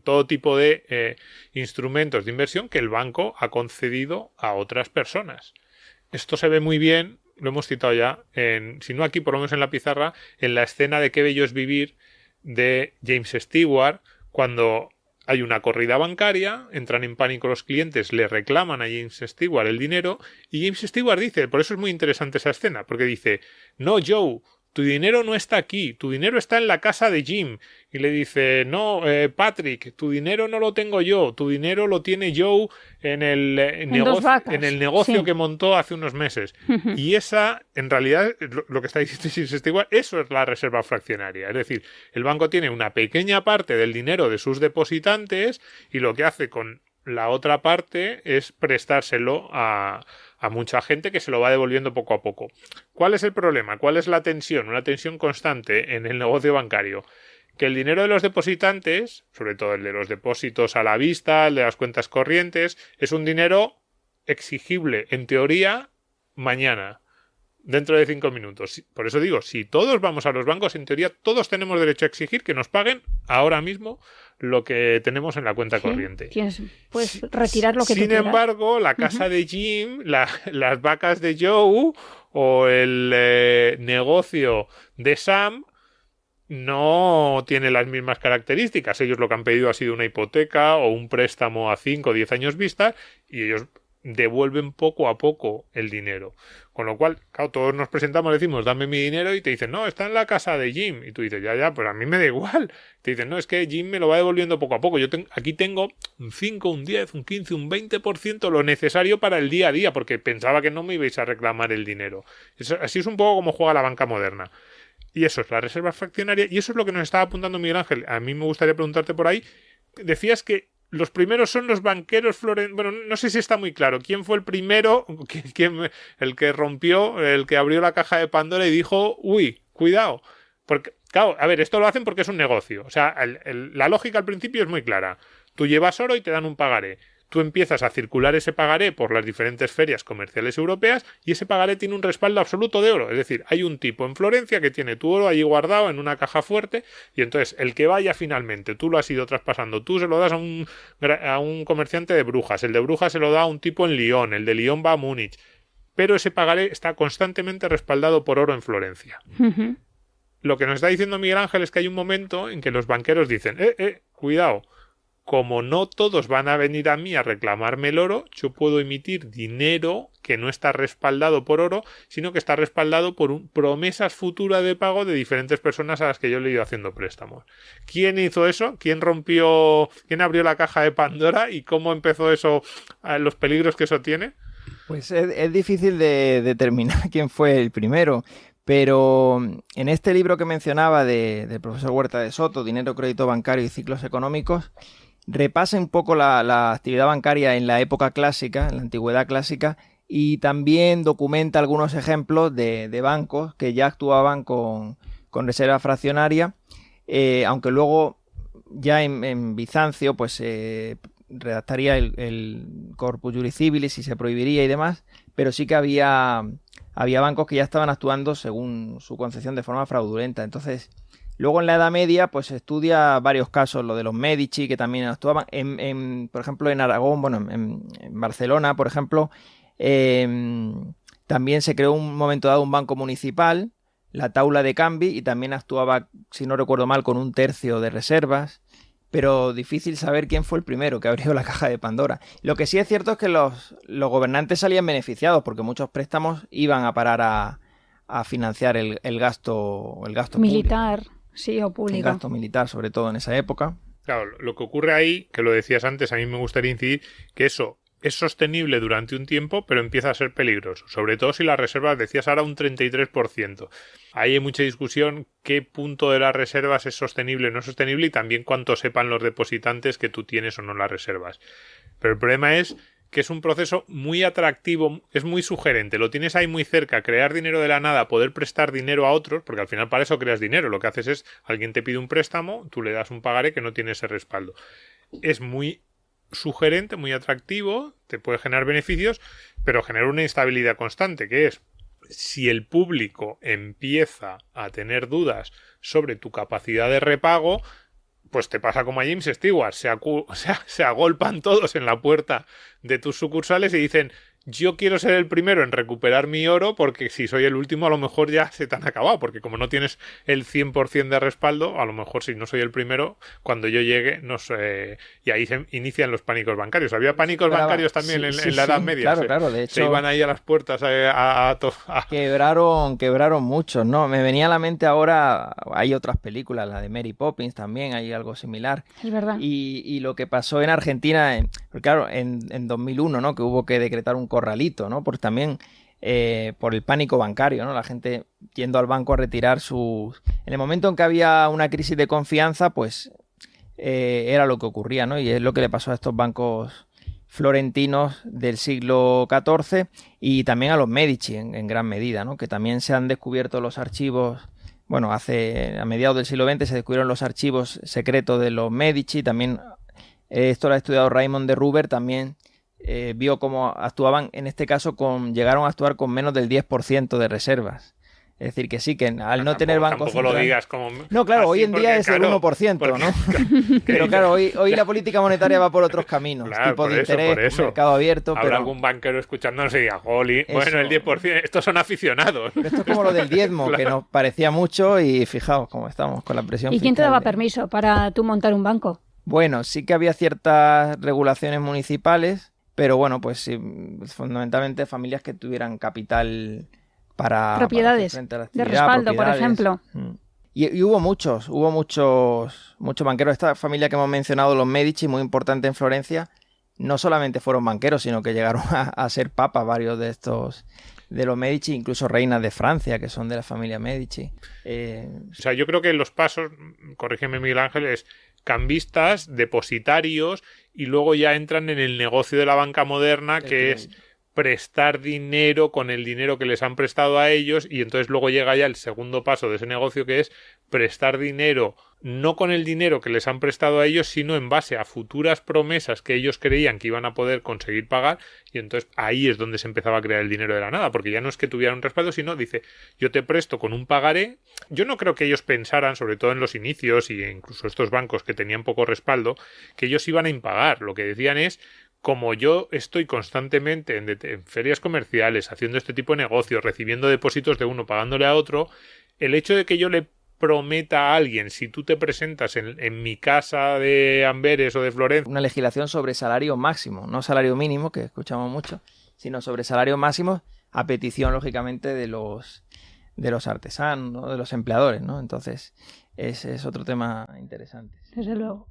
todo tipo de instrumentos de inversión que el banco ha concedido a otras personas. Esto se ve muy bien, lo hemos citado ya, si no aquí, por lo menos en la pizarra, en la escena de Qué bello es vivir de James Stewart, cuando hay una corrida bancaria, entran en pánico los clientes, le reclaman a James Stewart el dinero, y James Stewart dice, por eso es muy interesante esa escena, porque dice, no, Joe, tu dinero no está aquí, tu dinero está en la casa de Jim. Y le dice, no, Patrick, tu dinero no lo tengo yo, tu dinero lo tiene Joe en el negocio sí, que montó hace unos meses. Y esa, en realidad, lo que está diciendo es igual, eso es la reserva fraccionaria. Es decir, el banco tiene una pequeña parte del dinero de sus depositantes y lo que hace con la otra parte es prestárselo a mucha gente que se lo va devolviendo poco a poco. ¿Cuál es el problema? ¿Cuál es la tensión? Una tensión constante en el negocio bancario. Que el dinero de los depositantes, sobre todo el de los depósitos a la vista, el de las cuentas corrientes, es un dinero exigible, en teoría, mañana, dentro de 5 minutos. Por eso digo, si todos vamos a los bancos, en teoría todos tenemos derecho a exigir que nos paguen ahora mismo lo que tenemos en la cuenta corriente. Puedes retirar lo que tú quieras. Sin embargo, la casa de Jim, las vacas de Joe o el negocio de Sam no tiene las mismas características. Ellos lo que han pedido ha sido una hipoteca o un préstamo a 5 o 10 años vista y ellos devuelven poco a poco el dinero. Con lo cual, claro, todos nos presentamos, decimos, dame mi dinero y te dicen, no, está en la casa de Jim. Y tú dices, ya, pero a mí me da igual. Te dicen, no, es que Jim me lo va devolviendo poco a poco. Yo aquí tengo un 5, un 10, un 15, un 20% lo necesario para el día a día, porque pensaba que no me ibais a reclamar el dinero. Así es un poco como juega la banca moderna. Y eso es la reserva fraccionaria, y eso es lo que nos estaba apuntando Miguel Ángel. A mí me gustaría preguntarte por ahí. Decías que los primeros son los banqueros florentinos. Bueno, no sé si está muy claro. ¿Quién fue el primero? El que rompió, el que abrió la caja de Pandora y dijo, uy, cuidado. Porque, claro, a ver, esto lo hacen porque es un negocio. O sea, la lógica al principio es muy clara. Tú llevas oro y te dan un pagaré. Tú empiezas a circular ese pagaré por las diferentes ferias comerciales europeas y ese pagaré tiene un respaldo absoluto de oro. Es decir, hay un tipo en Florencia que tiene tu oro allí guardado en una caja fuerte y entonces el que vaya finalmente, tú lo has ido traspasando, tú se lo das a un comerciante de Brujas, el de Brujas se lo da a un tipo en Lyon, el de Lyon va a Múnich, pero ese pagaré está constantemente respaldado por oro en Florencia. Lo que nos está diciendo Miguel Ángel es que hay un momento en que los banqueros dicen, cuidado, como no todos van a venir a mí a reclamarme el oro, yo puedo emitir dinero que no está respaldado por oro, sino que está respaldado por promesas futuras de pago de diferentes personas a las que yo le he ido haciendo préstamos. ¿Quién hizo eso? ¿Quién abrió la caja de Pandora? ¿Y cómo empezó eso, los peligros que eso tiene? Pues es difícil de determinar quién fue el primero. Pero en este libro que mencionaba del profesor Huerta de Soto, Dinero, Crédito Bancario y Ciclos Económicos, repasa un poco la actividad bancaria en la época clásica, en la antigüedad clásica, y también documenta algunos ejemplos de bancos que ya actuaban con reserva fraccionaria, aunque luego ya en Bizancio pues redactaría el Corpus Juris Civilis y se prohibiría y demás, pero sí que había bancos que ya estaban actuando según su concepción de forma fraudulenta. Entonces, luego en la Edad Media pues se estudia varios casos, lo de los Medici, que también actuaban, por ejemplo en Aragón, en Barcelona, por ejemplo, también se creó un momento dado un banco municipal, la Taula de Canvi, y también actuaba, si no recuerdo mal, con 1/3 de reservas, pero difícil saber quién fue el primero que abrió la caja de Pandora. Lo que sí es cierto es que los gobernantes salían beneficiados porque muchos préstamos iban a parar a financiar el gasto militar, público. Sí, o público. El gasto militar, sobre todo en esa época. Claro, lo que ocurre ahí, que lo decías antes, a mí me gustaría incidir, que eso es sostenible durante un tiempo, pero empieza a ser peligroso. Sobre todo si las reservas, decías ahora un 33%. Ahí hay mucha discusión qué punto de las reservas es sostenible o no sostenible y también cuánto sepan los depositantes que tú tienes o no las reservas. Pero el problema es que es un proceso muy atractivo, es muy sugerente, lo tienes ahí muy cerca, crear dinero de la nada, poder prestar dinero a otros, porque al final para eso creas dinero, lo que haces es, alguien te pide un préstamo, tú le das un pagaré que no tiene ese respaldo. Es muy sugerente, muy atractivo, te puede generar beneficios, pero genera una instabilidad constante, que es, si el público empieza a tener dudas sobre tu capacidad de repago, pues te pasa como a James Stewart, se agolpan todos en la puerta de tus sucursales y dicen: yo quiero ser el primero en recuperar mi oro, porque si soy el último a lo mejor ya se te han acabado, porque como no tienes el 100% de respaldo, a lo mejor si no soy el primero, cuando yo llegue, no sé, y ahí se inician los pánicos bancarios. Había pánicos bancarios también en la Edad Media. Claro, de hecho, se iban ahí a las puertas Quebraron muchos, ¿no? Me venía a la mente ahora, hay otras películas, la de Mary Poppins también, hay algo similar. Es verdad. Y lo que pasó en Argentina, claro, en 2001, ¿no? Que hubo que decretar un corralito, ¿no? Por también por el pánico bancario, ¿no? La gente yendo al banco a retirar sus... En el momento en que había una crisis de confianza, pues era lo que ocurría, ¿no? Y es lo que le pasó a estos bancos florentinos del siglo XIV y también a los Medici en gran medida, ¿no? Que también se han descubierto los archivos. Bueno, a mediados del siglo XX se descubrieron los archivos secretos de los Medici. También esto lo ha estudiado Raymond de Ruber, también vio cómo actuaban, en este caso llegaron a actuar con menos del 10% de reservas. Es decir, que sí, que al no tener banco central... Tampoco lo digas como... No, claro, hoy en día es el 1%, ¿no? Pero claro, hoy la política monetaria va por otros caminos, claro, tipos de interés, mercado abierto... Habrá pero... algún banquero escuchándonos y diga, jolín, bueno, el 10%, estos son aficionados. Pero esto es como lo del diezmo, claro, que nos parecía mucho y fijaos cómo estamos con la presión fiscal. ¿Y quién te daba de... permiso para tú montar un banco? Bueno, sí que había ciertas regulaciones municipales, pero bueno, pues sí, fundamentalmente familias que tuvieran capital para propiedades de respaldo, por ejemplo. Y hubo muchos banqueros. Esta familia que hemos mencionado, los Medici, muy importante en Florencia, no solamente fueron banqueros, sino que llegaron a ser papas varios de estos, de los Medici, incluso reinas de Francia, que son de la familia Medici. O sea, yo creo que los pasos, corrígeme Miguel Ángel, es cambistas, depositarios, y luego ya entran en el negocio de la banca moderna, que es prestar dinero con el dinero que les han prestado a ellos, y entonces luego llega ya el segundo paso de ese negocio, que es prestar dinero no con el dinero que les han prestado a ellos, sino en base a futuras promesas que ellos creían que iban a poder conseguir pagar, y entonces ahí es donde se empezaba a crear el dinero de la nada, porque ya no es que tuvieran un respaldo, sino dice, yo te presto con un pagaré. Yo no creo que ellos pensaran, sobre todo en los inicios y incluso estos bancos que tenían poco respaldo, que ellos iban a impagar. Lo que decían es, como yo estoy constantemente en ferias comerciales, haciendo este tipo de negocios, recibiendo depósitos de uno, pagándole a otro, el hecho de que yo le prometa a alguien, si tú te presentas en mi casa de Amberes o de Florencia... Una legislación sobre salario máximo, no salario mínimo, que escuchamos mucho, sino sobre salario máximo, a petición, lógicamente, de los artesanos, ¿no? De los empleadores, ¿no? Entonces, ese es otro tema interesante. Desde luego.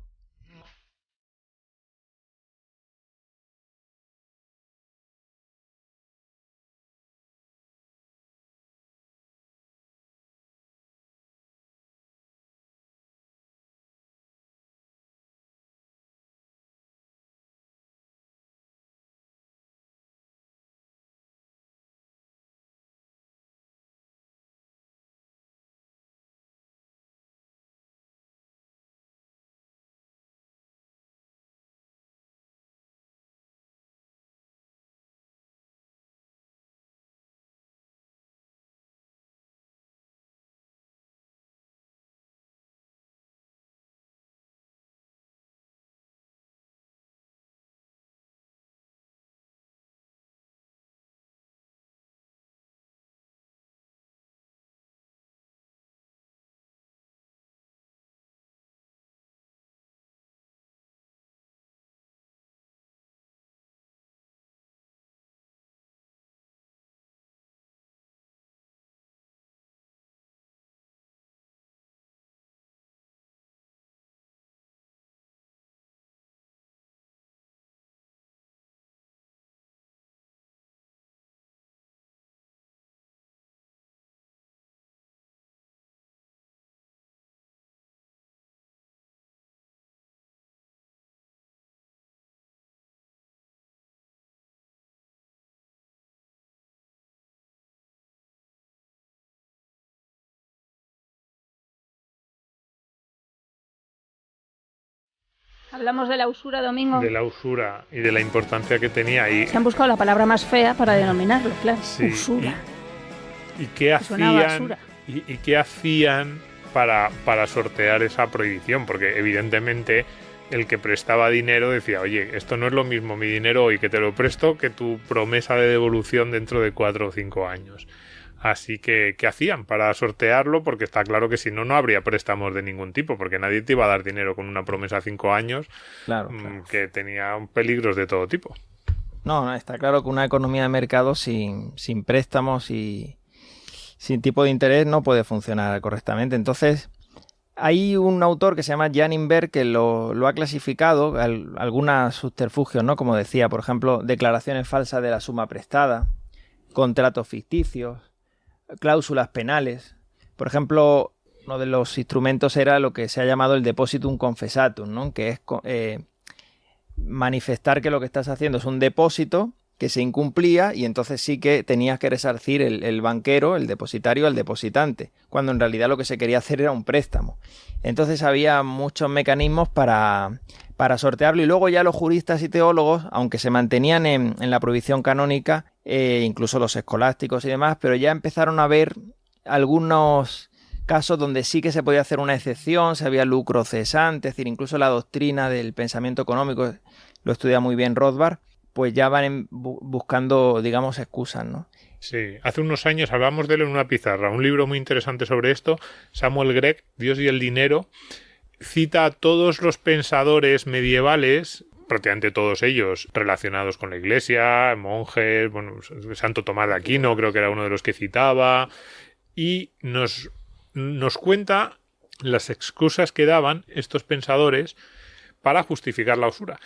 Hablamos de la usura, Domingo. De la usura y de la importancia que tenía. Y se han buscado la palabra más fea para denominarlo, claro. Sí, usura. ¿Y qué hacían? ¿Y qué hacían para sortear esa prohibición? Porque evidentemente el que prestaba dinero decía, oye, esto no es lo mismo mi dinero hoy que te lo presto que tu promesa de devolución dentro de 4 o 5 años. Así que, ¿qué hacían para sortearlo? Porque está claro que si no, no habría préstamos de ningún tipo, porque nadie te iba a dar dinero con una promesa a 5 años, claro. Que tenía peligros de todo tipo. No, está claro que una economía de mercado sin préstamos y sin tipo de interés no puede funcionar correctamente. Entonces, hay un autor que se llama Jan Inberg que lo ha clasificado, algunos subterfugios, ¿no? Como decía, por ejemplo, declaraciones falsas de la suma prestada, contratos ficticios, cláusulas penales. Por ejemplo, uno de los instrumentos era lo que se ha llamado el depositum confessatum, ¿no? Que es manifestar que lo que estás haciendo es un depósito que se incumplía y entonces sí que tenías que resarcir el banquero, el depositario, al depositante, cuando en realidad lo que se quería hacer era un préstamo. Entonces había muchos mecanismos para sortearlo y luego ya los juristas y teólogos, aunque se mantenían en la prohibición canónica, incluso los escolásticos y demás, pero ya empezaron a ver algunos casos donde sí que se podía hacer una excepción, se había lucro cesante, es decir, incluso la doctrina del pensamiento económico, lo estudia muy bien Rothbard, pues ya van buscando, digamos, excusas, ¿no? Sí, hace unos años hablamos de él en una pizarra, un libro muy interesante sobre esto, Samuel Gregg, Dios y el dinero, cita a todos los pensadores medievales, prácticamente todos ellos relacionados con la Iglesia, monjes, bueno, Santo Tomás de Aquino creo que era uno de los que citaba, y nos cuenta las excusas que daban estos pensadores para justificar la usura.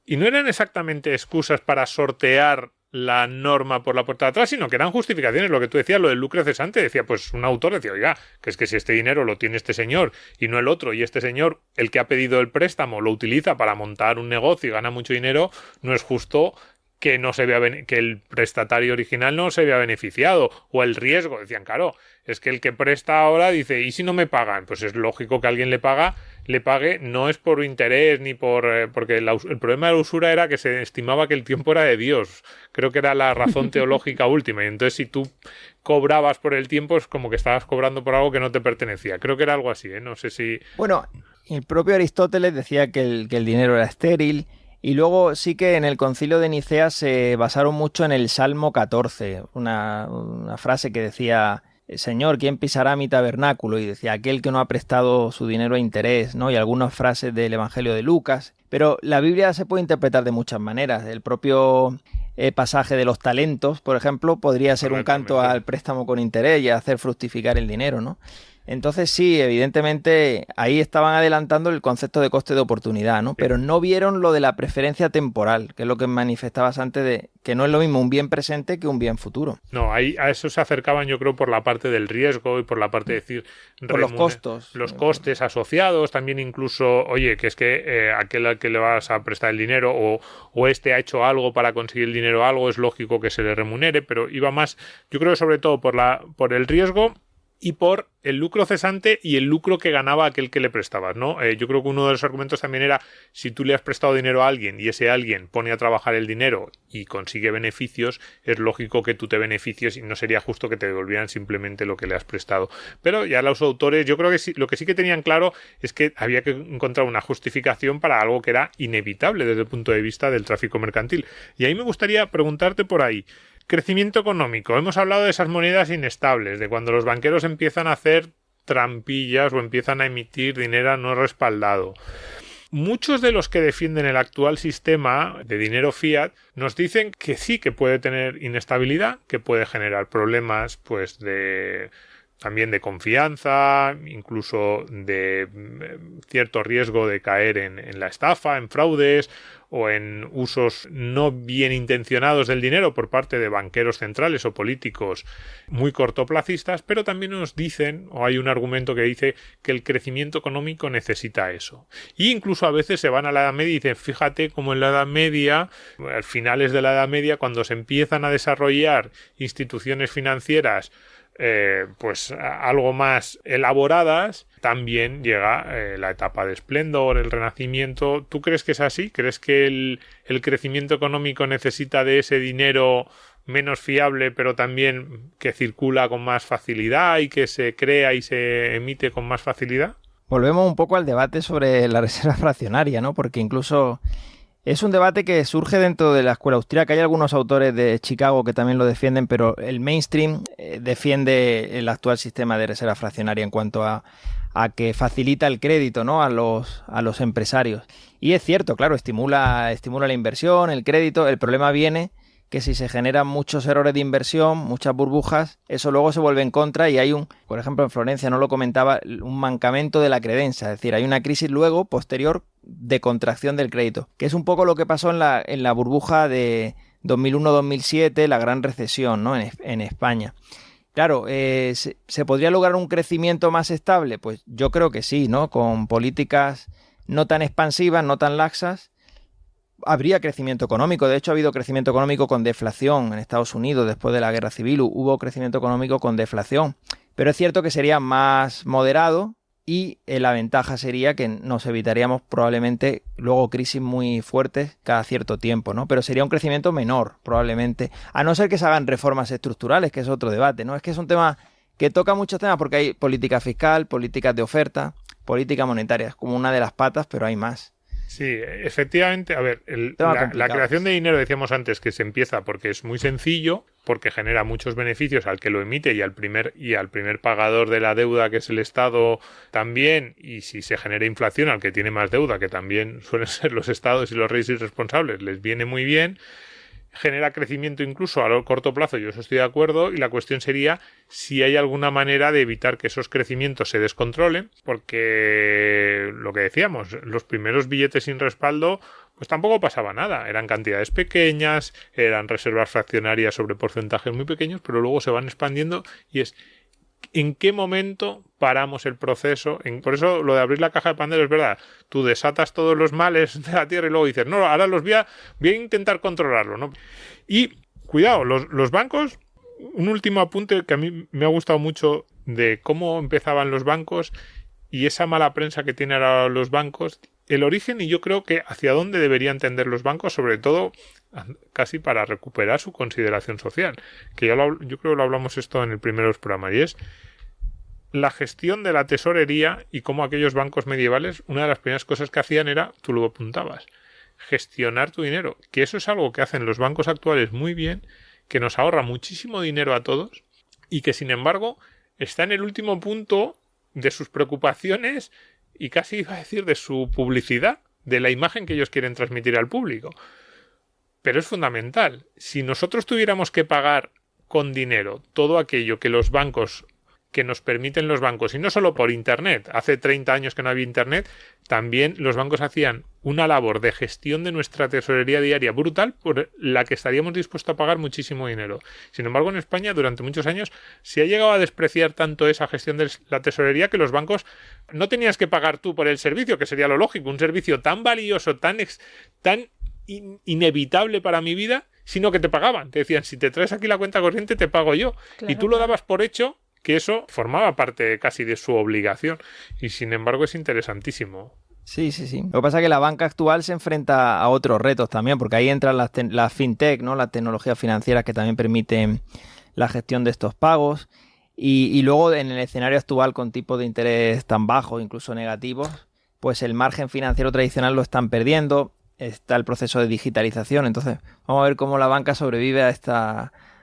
Y no eran exactamente excusas para sortear la norma por la puerta de atrás, sino que eran justificaciones. Lo que tú decías, lo del lucro cesante, decía, pues un autor decía, oiga, que es que si este dinero lo tiene este señor y no el otro, y este señor, el que ha pedido el préstamo, lo utiliza para montar un negocio y gana mucho dinero, no es justo que no se vea que el prestatario original no se vea beneficiado, o el riesgo, decían, claro, es que el que presta ahora dice, ¿y si no me pagan? Pues es lógico que alguien le pague, no es por interés ni porque el problema de la usura era que se estimaba que el tiempo era de Dios, creo que era la razón teológica última, y entonces si tú cobrabas por el tiempo es como que estabas cobrando por algo que no te pertenecía, creo que era algo así, no sé si... Bueno, el propio Aristóteles decía que el dinero era estéril. Y luego sí que en el Concilio de Nicea se basaron mucho en el Salmo 14, una frase que decía, Señor, ¿quién pisará mi tabernáculo? Y decía, aquel que no ha prestado su dinero a interés, ¿no? Y algunas frases del Evangelio de Lucas. Pero la Biblia se puede interpretar de muchas maneras. El propio pasaje de los talentos, por ejemplo, podría ser un canto al préstamo con interés y a hacer fructificar el dinero, ¿no? Entonces sí, evidentemente ahí estaban adelantando el concepto de coste de oportunidad, ¿no? Pero no vieron lo de la preferencia temporal, que es lo que manifestabas antes de que no es lo mismo un bien presente que un bien futuro. No, ahí a eso se acercaban yo creo por la parte del riesgo y por la parte de decir... Por los costos. Los costes asociados, también incluso, oye, que es que aquel al que le vas a prestar el dinero o este ha hecho algo para conseguir el dinero algo, es lógico que se le remunere, pero iba más, yo creo que sobre todo por el riesgo y por el lucro cesante y el lucro que ganaba aquel que le prestabas, ¿no? Yo creo que uno de los argumentos también era si tú le has prestado dinero a alguien y ese alguien pone a trabajar el dinero y consigue beneficios, es lógico que tú te beneficies y no sería justo que te devolvieran simplemente lo que le has prestado. Pero ya los autores, yo creo que sí, lo que sí que tenían claro es que había que encontrar una justificación para algo que era inevitable desde el punto de vista del tráfico mercantil. Y ahí me gustaría preguntarte por ahí, crecimiento económico. Hemos hablado de esas monedas inestables, de cuando los banqueros empiezan a hacer trampillas o empiezan a emitir dinero no respaldado. Muchos de los que defienden el actual sistema de dinero fiat nos dicen que sí que puede tener inestabilidad, que puede generar problemas pues también de confianza, incluso de cierto riesgo de caer en la estafa, en fraudes o en usos no bien intencionados del dinero por parte de banqueros centrales o políticos muy cortoplacistas, pero también nos dicen, o hay un argumento que dice que el crecimiento económico necesita eso. Y incluso a veces se van a la Edad Media y dicen, fíjate cómo en la Edad Media, a finales de la Edad Media, cuando se empiezan a desarrollar instituciones financieras pues algo más elaboradas, también llega la etapa de esplendor, el renacimiento. ¿Tú crees que es así? ¿Crees que el crecimiento económico necesita de ese dinero menos fiable, pero también que circula con más facilidad y que se crea y se emite con más facilidad? Volvemos un poco al debate sobre la reserva fraccionaria, ¿no? Porque incluso es un debate que surge dentro de la escuela austríaca. Hay algunos autores de Chicago que también lo defienden, pero el mainstream defiende el actual sistema de reserva fraccionaria en cuanto a que facilita el crédito, ¿no? a los empresarios. Y es cierto, claro, estimula la inversión, el crédito. El problema viene que si se generan muchos errores de inversión, muchas burbujas, eso luego se vuelve en contra y hay por ejemplo en Florencia, no lo comentaba, un mancamiento de la credencia, es decir, hay una crisis luego posterior de contracción del crédito, que es un poco lo que pasó en la burbuja de 2001-2007, la gran recesión, ¿no? en España. Claro, ¿se podría lograr un crecimiento más estable? Pues yo creo que sí, ¿no? Con políticas no tan expansivas, no tan laxas, habría crecimiento económico. De hecho, ha habido crecimiento económico con deflación en Estados Unidos. Después de la Guerra Civil hubo crecimiento económico con deflación. Pero es cierto que sería más moderado y la ventaja sería que nos evitaríamos probablemente luego crisis muy fuertes cada cierto tiempo, ¿no? Pero sería un crecimiento menor, probablemente. A no ser que se hagan reformas estructurales, que es otro debate, ¿no? Es que es un tema que toca muchos temas porque hay política fiscal, políticas de oferta, política monetaria. Es como una de las patas, pero hay más. Sí, efectivamente, a ver, la creación de dinero, decíamos antes, que se empieza porque es muy sencillo, porque genera muchos beneficios al que lo emite y al primer pagador de la deuda, que es el Estado, también, y si se genera inflación al que tiene más deuda, que también suelen ser los estados y los reyes irresponsables, les viene muy bien. Genera crecimiento incluso a corto plazo, yo eso estoy de acuerdo, y la cuestión sería si hay alguna manera de evitar que esos crecimientos se descontrolen, porque lo que decíamos, los primeros billetes sin respaldo, pues tampoco pasaba nada, eran cantidades pequeñas, eran reservas fraccionarias sobre porcentajes muy pequeños, pero luego se van expandiendo y es ¿en qué momento paramos el proceso? Por eso lo de abrir la caja de Pandora es verdad. Tú desatas todos los males de la tierra y luego dices, no, ahora los voy a intentar controlarlo, ¿no? Y cuidado, los bancos, un último apunte que a mí me ha gustado mucho de cómo empezaban los bancos y esa mala prensa que tienen ahora los bancos, el origen y yo creo que hacia dónde deberían tender los bancos, sobre todo casi para recuperar su consideración social, que yo creo que lo hablamos esto en el primero de los programas, y es la gestión de la tesorería y cómo aquellos bancos medievales, una de las primeras cosas que hacían era, tú lo apuntabas, gestionar tu dinero, que eso es algo que hacen los bancos actuales muy bien, que nos ahorra muchísimo dinero a todos y que sin embargo está en el último punto de sus preocupaciones y casi iba a decir de su publicidad, de la imagen que ellos quieren transmitir al público. Pero es fundamental. Si nosotros tuviéramos que pagar con dinero todo aquello que los bancos, que nos permiten los bancos, y no solo por Internet, hace 30 años que no había Internet, también los bancos hacían una labor de gestión de nuestra tesorería diaria brutal por la que estaríamos dispuestos a pagar muchísimo dinero. Sin embargo, en España durante muchos años se ha llegado a despreciar tanto esa gestión de la tesorería que los bancos no tenías que pagar tú por el servicio, que sería lo lógico, un servicio tan valioso, tan inevitable para mi vida, sino que te pagaban. Te decían, si te traes aquí la cuenta corriente, te pago yo. Claro, y tú lo dabas por hecho que eso formaba parte casi de su obligación. Y sin embargo es interesantísimo. Sí. Lo que pasa es que la banca actual se enfrenta a otros retos también, porque ahí entran las fintech, ¿no? Las tecnologías financieras que también permiten la gestión de estos pagos. Y luego en el escenario actual con tipos de interés tan bajos, incluso negativos, pues el margen financiero tradicional lo están perdiendo. Está el proceso de digitalización. Entonces vamos a ver cómo la banca sobrevive a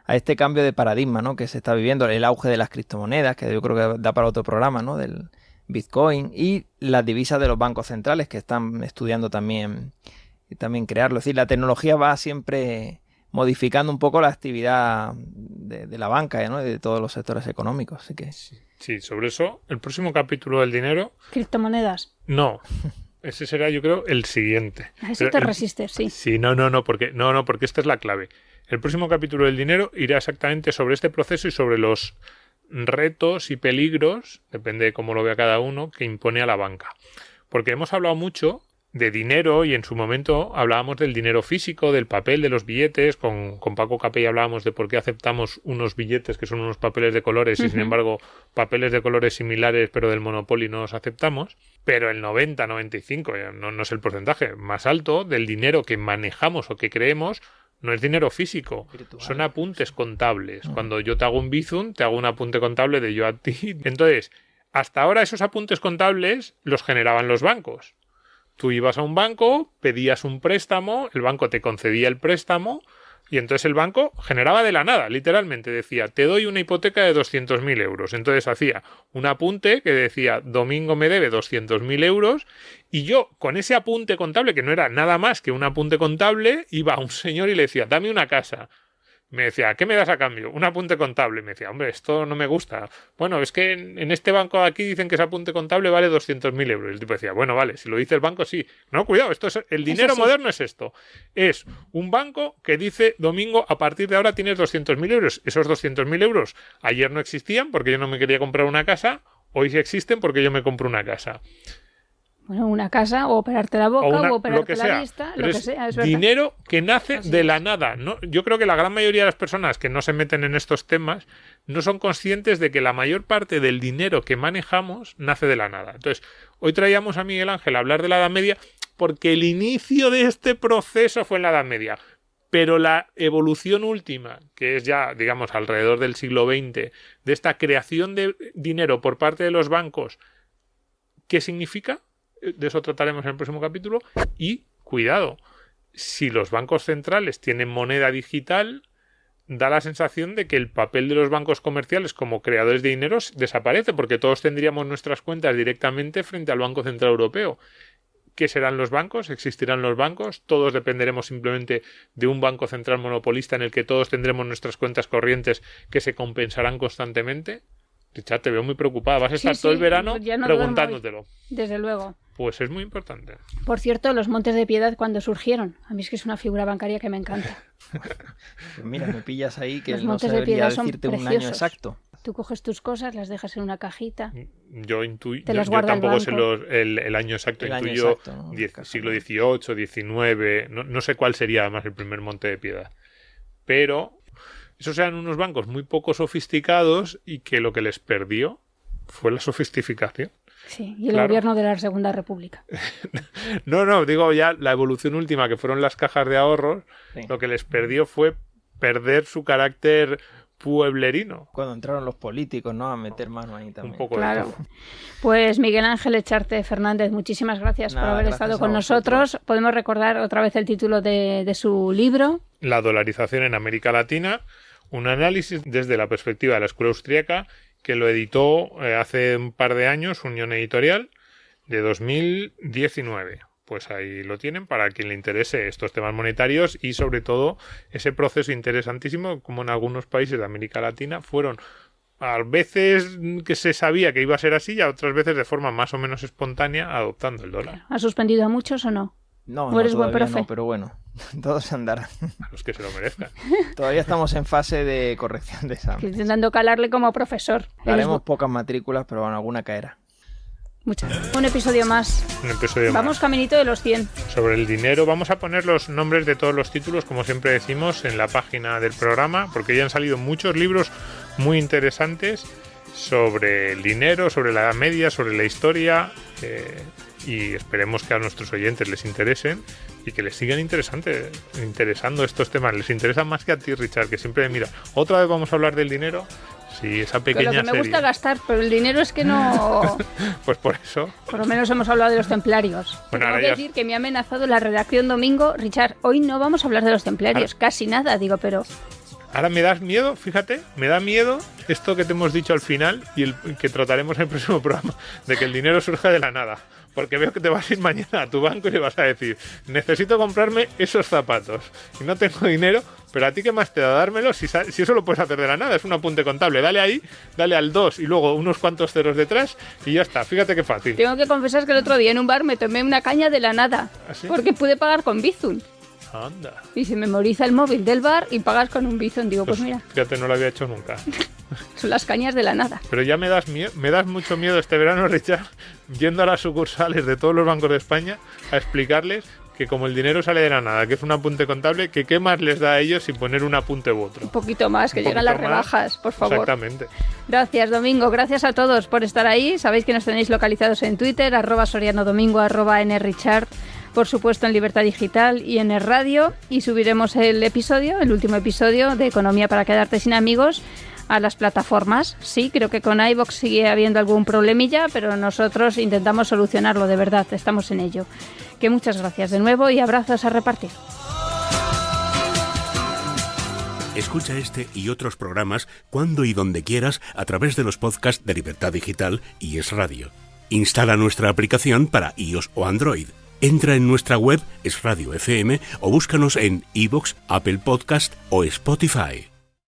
este cambio de paradigma, ¿no? Que se está viviendo, el auge de las criptomonedas, que yo creo que da para otro programa, ¿no? Del Bitcoin, y las divisas de los bancos centrales que están estudiando también crearlo. Es decir, la tecnología va siempre modificando un poco la actividad de la banca, ¿no? Y de todos los sectores económicos. Así que sí, sobre eso, el próximo capítulo del dinero. ¿Criptomonedas? No. Ese será, yo creo, el siguiente. A eso te resistes, sí. Sí, porque esta es la clave. El próximo capítulo del dinero irá exactamente sobre este proceso y sobre los retos y peligros, depende de cómo lo vea cada uno, que impone a la banca. Porque hemos hablado mucho de dinero y en su momento hablábamos del dinero físico, del papel, de los billetes. Con Paco Capell hablábamos de por qué aceptamos unos billetes que son unos papeles de colores y sin embargo papeles de colores similares pero del Monopoly no los aceptamos. Pero el 90-95, no es el porcentaje más alto del dinero que manejamos o que creemos, no es dinero físico, virtual. Son apuntes contables. Cuando yo te hago un Bizum, te hago un apunte contable de yo a ti. Entonces, hasta ahora esos apuntes contables los generaban los bancos. Tú ibas a un banco, pedías un préstamo, el banco te concedía el préstamo y entonces el banco generaba de la nada, literalmente decía, te doy una hipoteca de 200.000 euros. Entonces hacía un apunte que decía, Domingo me debe 200.000 euros y yo con ese apunte contable, que no era nada más que un apunte contable, iba a un señor y le decía, dame una casa. Me decía, ¿qué me das a cambio? Un apunte contable. Me decía, hombre, esto no me gusta. Bueno, es que en este banco de aquí dicen que ese apunte contable vale 200.000 euros. Y el tipo decía, bueno, vale, si lo dice el banco, sí. No, cuidado, esto es el dinero moderno es esto. Es un banco que dice, Domingo, a partir de ahora tienes 200.000 euros. Esos 200.000 euros ayer no existían porque yo no me quería comprar una casa. Hoy sí existen porque yo me compro una casa. Bueno, una casa, o operarte la boca, o operarte la vista, lo que sea, es verdad. Dinero que nace de la nada. ¿No? Yo creo que la gran mayoría de las personas que no se meten en estos temas no son conscientes de que la mayor parte del dinero que manejamos nace de la nada. Entonces, hoy traíamos a Miguel Ángel a hablar de la Edad Media porque el inicio de este proceso fue en la Edad Media. Pero la evolución última, que es ya, digamos, alrededor del siglo XX, de esta creación de dinero por parte de los bancos, ¿qué significa? De eso trataremos en el próximo capítulo. Y, cuidado, si los bancos centrales tienen moneda digital, da la sensación de que el papel de los bancos comerciales como creadores de dinero desaparece, porque todos tendríamos nuestras cuentas directamente frente al Banco Central Europeo. ¿Qué serán los bancos? ¿Existirán los bancos? ¿Todos dependeremos simplemente de un banco central monopolista en el que todos tendremos nuestras cuentas corrientes que se compensarán constantemente? Richard, te veo muy preocupada. Vas a estar todo el verano preguntándotelo. Desde luego. Pues es muy importante. Por cierto, los Montes de Piedad, ¿cuándo surgieron? A mí es que es una figura bancaria que me encanta. Pues mira, me pillas ahí que los no Montes sabría de Piedad son decirte preciosos. un año exacto. Tú coges tus cosas, las dejas en una cajita. Yo intuyo. Te las Yo guarda tampoco el sé banco. el año exacto. El año intuyo exacto, ¿no? siglo XVIII, XIX. No sé cuál sería además el primer Monte de Piedad. Pero esos eran unos bancos muy poco sofisticados y que lo que les perdió fue la sofisticación. Sí, y el gobierno de la Segunda República. No, digo ya la evolución última, que fueron las cajas de ahorros, sí. Lo que les perdió fue perder su carácter pueblerino. Cuando entraron los políticos, ¿no? A meter mano ahí también. Un poco claro. de todo. Pues Miguel Ángel Echarte Fernández, muchísimas gracias por haber estado con nosotros. Podemos recordar otra vez el título de su libro. La dolarización en América Latina, un análisis desde la perspectiva de la escuela austríaca, que lo editó hace un par de años, Unión Editorial, de 2019. Pues ahí lo tienen para quien le interese estos temas monetarios y sobre todo ese proceso interesantísimo como en algunos países de América Latina fueron a veces que se sabía que iba a ser así y a otras veces de forma más o menos espontánea adoptando el dólar. ¿Ha suspendido a muchos o no? No, eres buen todavía profe? No, pero bueno, todos andarán. A los que se lo merezcan. Todavía estamos en fase de corrección de examen. Intentando calarle como profesor. Haremos pocas matrículas, pero bueno, alguna caerá. Muchas. Un episodio más. Vamos caminito de los 100. Sobre el dinero, vamos a poner los nombres de todos los títulos, como siempre decimos, en la página del programa, porque ya han salido muchos libros muy interesantes sobre el dinero, sobre la Edad Media, sobre la historia, y esperemos que a nuestros oyentes les interesen y que les sigan interesando estos temas. Les interesan más que a ti, Richard, que siempre mira, otra vez vamos a hablar del dinero. Sí, esa pequeña serie. Lo que me gusta gastar, pero el dinero es que no... Pues por eso. Por lo menos hemos hablado de los templarios. Bueno, tengo que decir que me ha amenazado la redacción Domingo. Richard, hoy no vamos a hablar de los templarios, casi nada, digo, pero... Ahora me das miedo, fíjate, me da miedo esto que te hemos dicho al final y el que trataremos en el próximo programa, de que el dinero surja de la nada. Porque veo que te vas a ir mañana a tu banco y le vas a decir, necesito comprarme esos zapatos y no tengo dinero, pero a ti qué más te da dármelo si eso lo puedes hacer de la nada, es un apunte contable. Dale ahí, dale al 2 y luego unos cuantos ceros detrás y ya está, fíjate qué fácil. Tengo que confesar que el otro día en un bar me tomé una caña de la nada, ¿Ah, sí? Porque pude pagar con Bizum. Anda. Y se memoriza el móvil del bar y pagas con un Bizum. Digo, pues mira. Fíjate, no lo había hecho nunca. Son las cañas de la nada. Pero ya me das mucho miedo este verano, Richard, yendo a las sucursales de todos los bancos de España a explicarles que como el dinero sale de la nada, que es un apunte contable, que qué más les da a ellos sin poner un apunte u otro. Un poquito más, que llegan las rebajas, por favor. Exactamente. Gracias, Domingo. Gracias a todos por estar ahí. Sabéis que nos tenéis localizados en Twitter, @SorianoDomingo, @nrichard. por supuesto en Libertad Digital y en el radio, y subiremos el último episodio de Economía para quedarte sin amigos, a las plataformas. Sí, creo que con iVoox sigue habiendo algún problemilla, pero nosotros intentamos solucionarlo, de verdad, estamos en ello. Que muchas gracias de nuevo y abrazos a repartir. Escucha este y otros programas cuando y donde quieras a través de los podcasts de Libertad Digital y Es Radio. Instala nuestra aplicación para iOS o Android. Entra en nuestra web Es Radio FM o búscanos en iVoox, Apple Podcast o Spotify.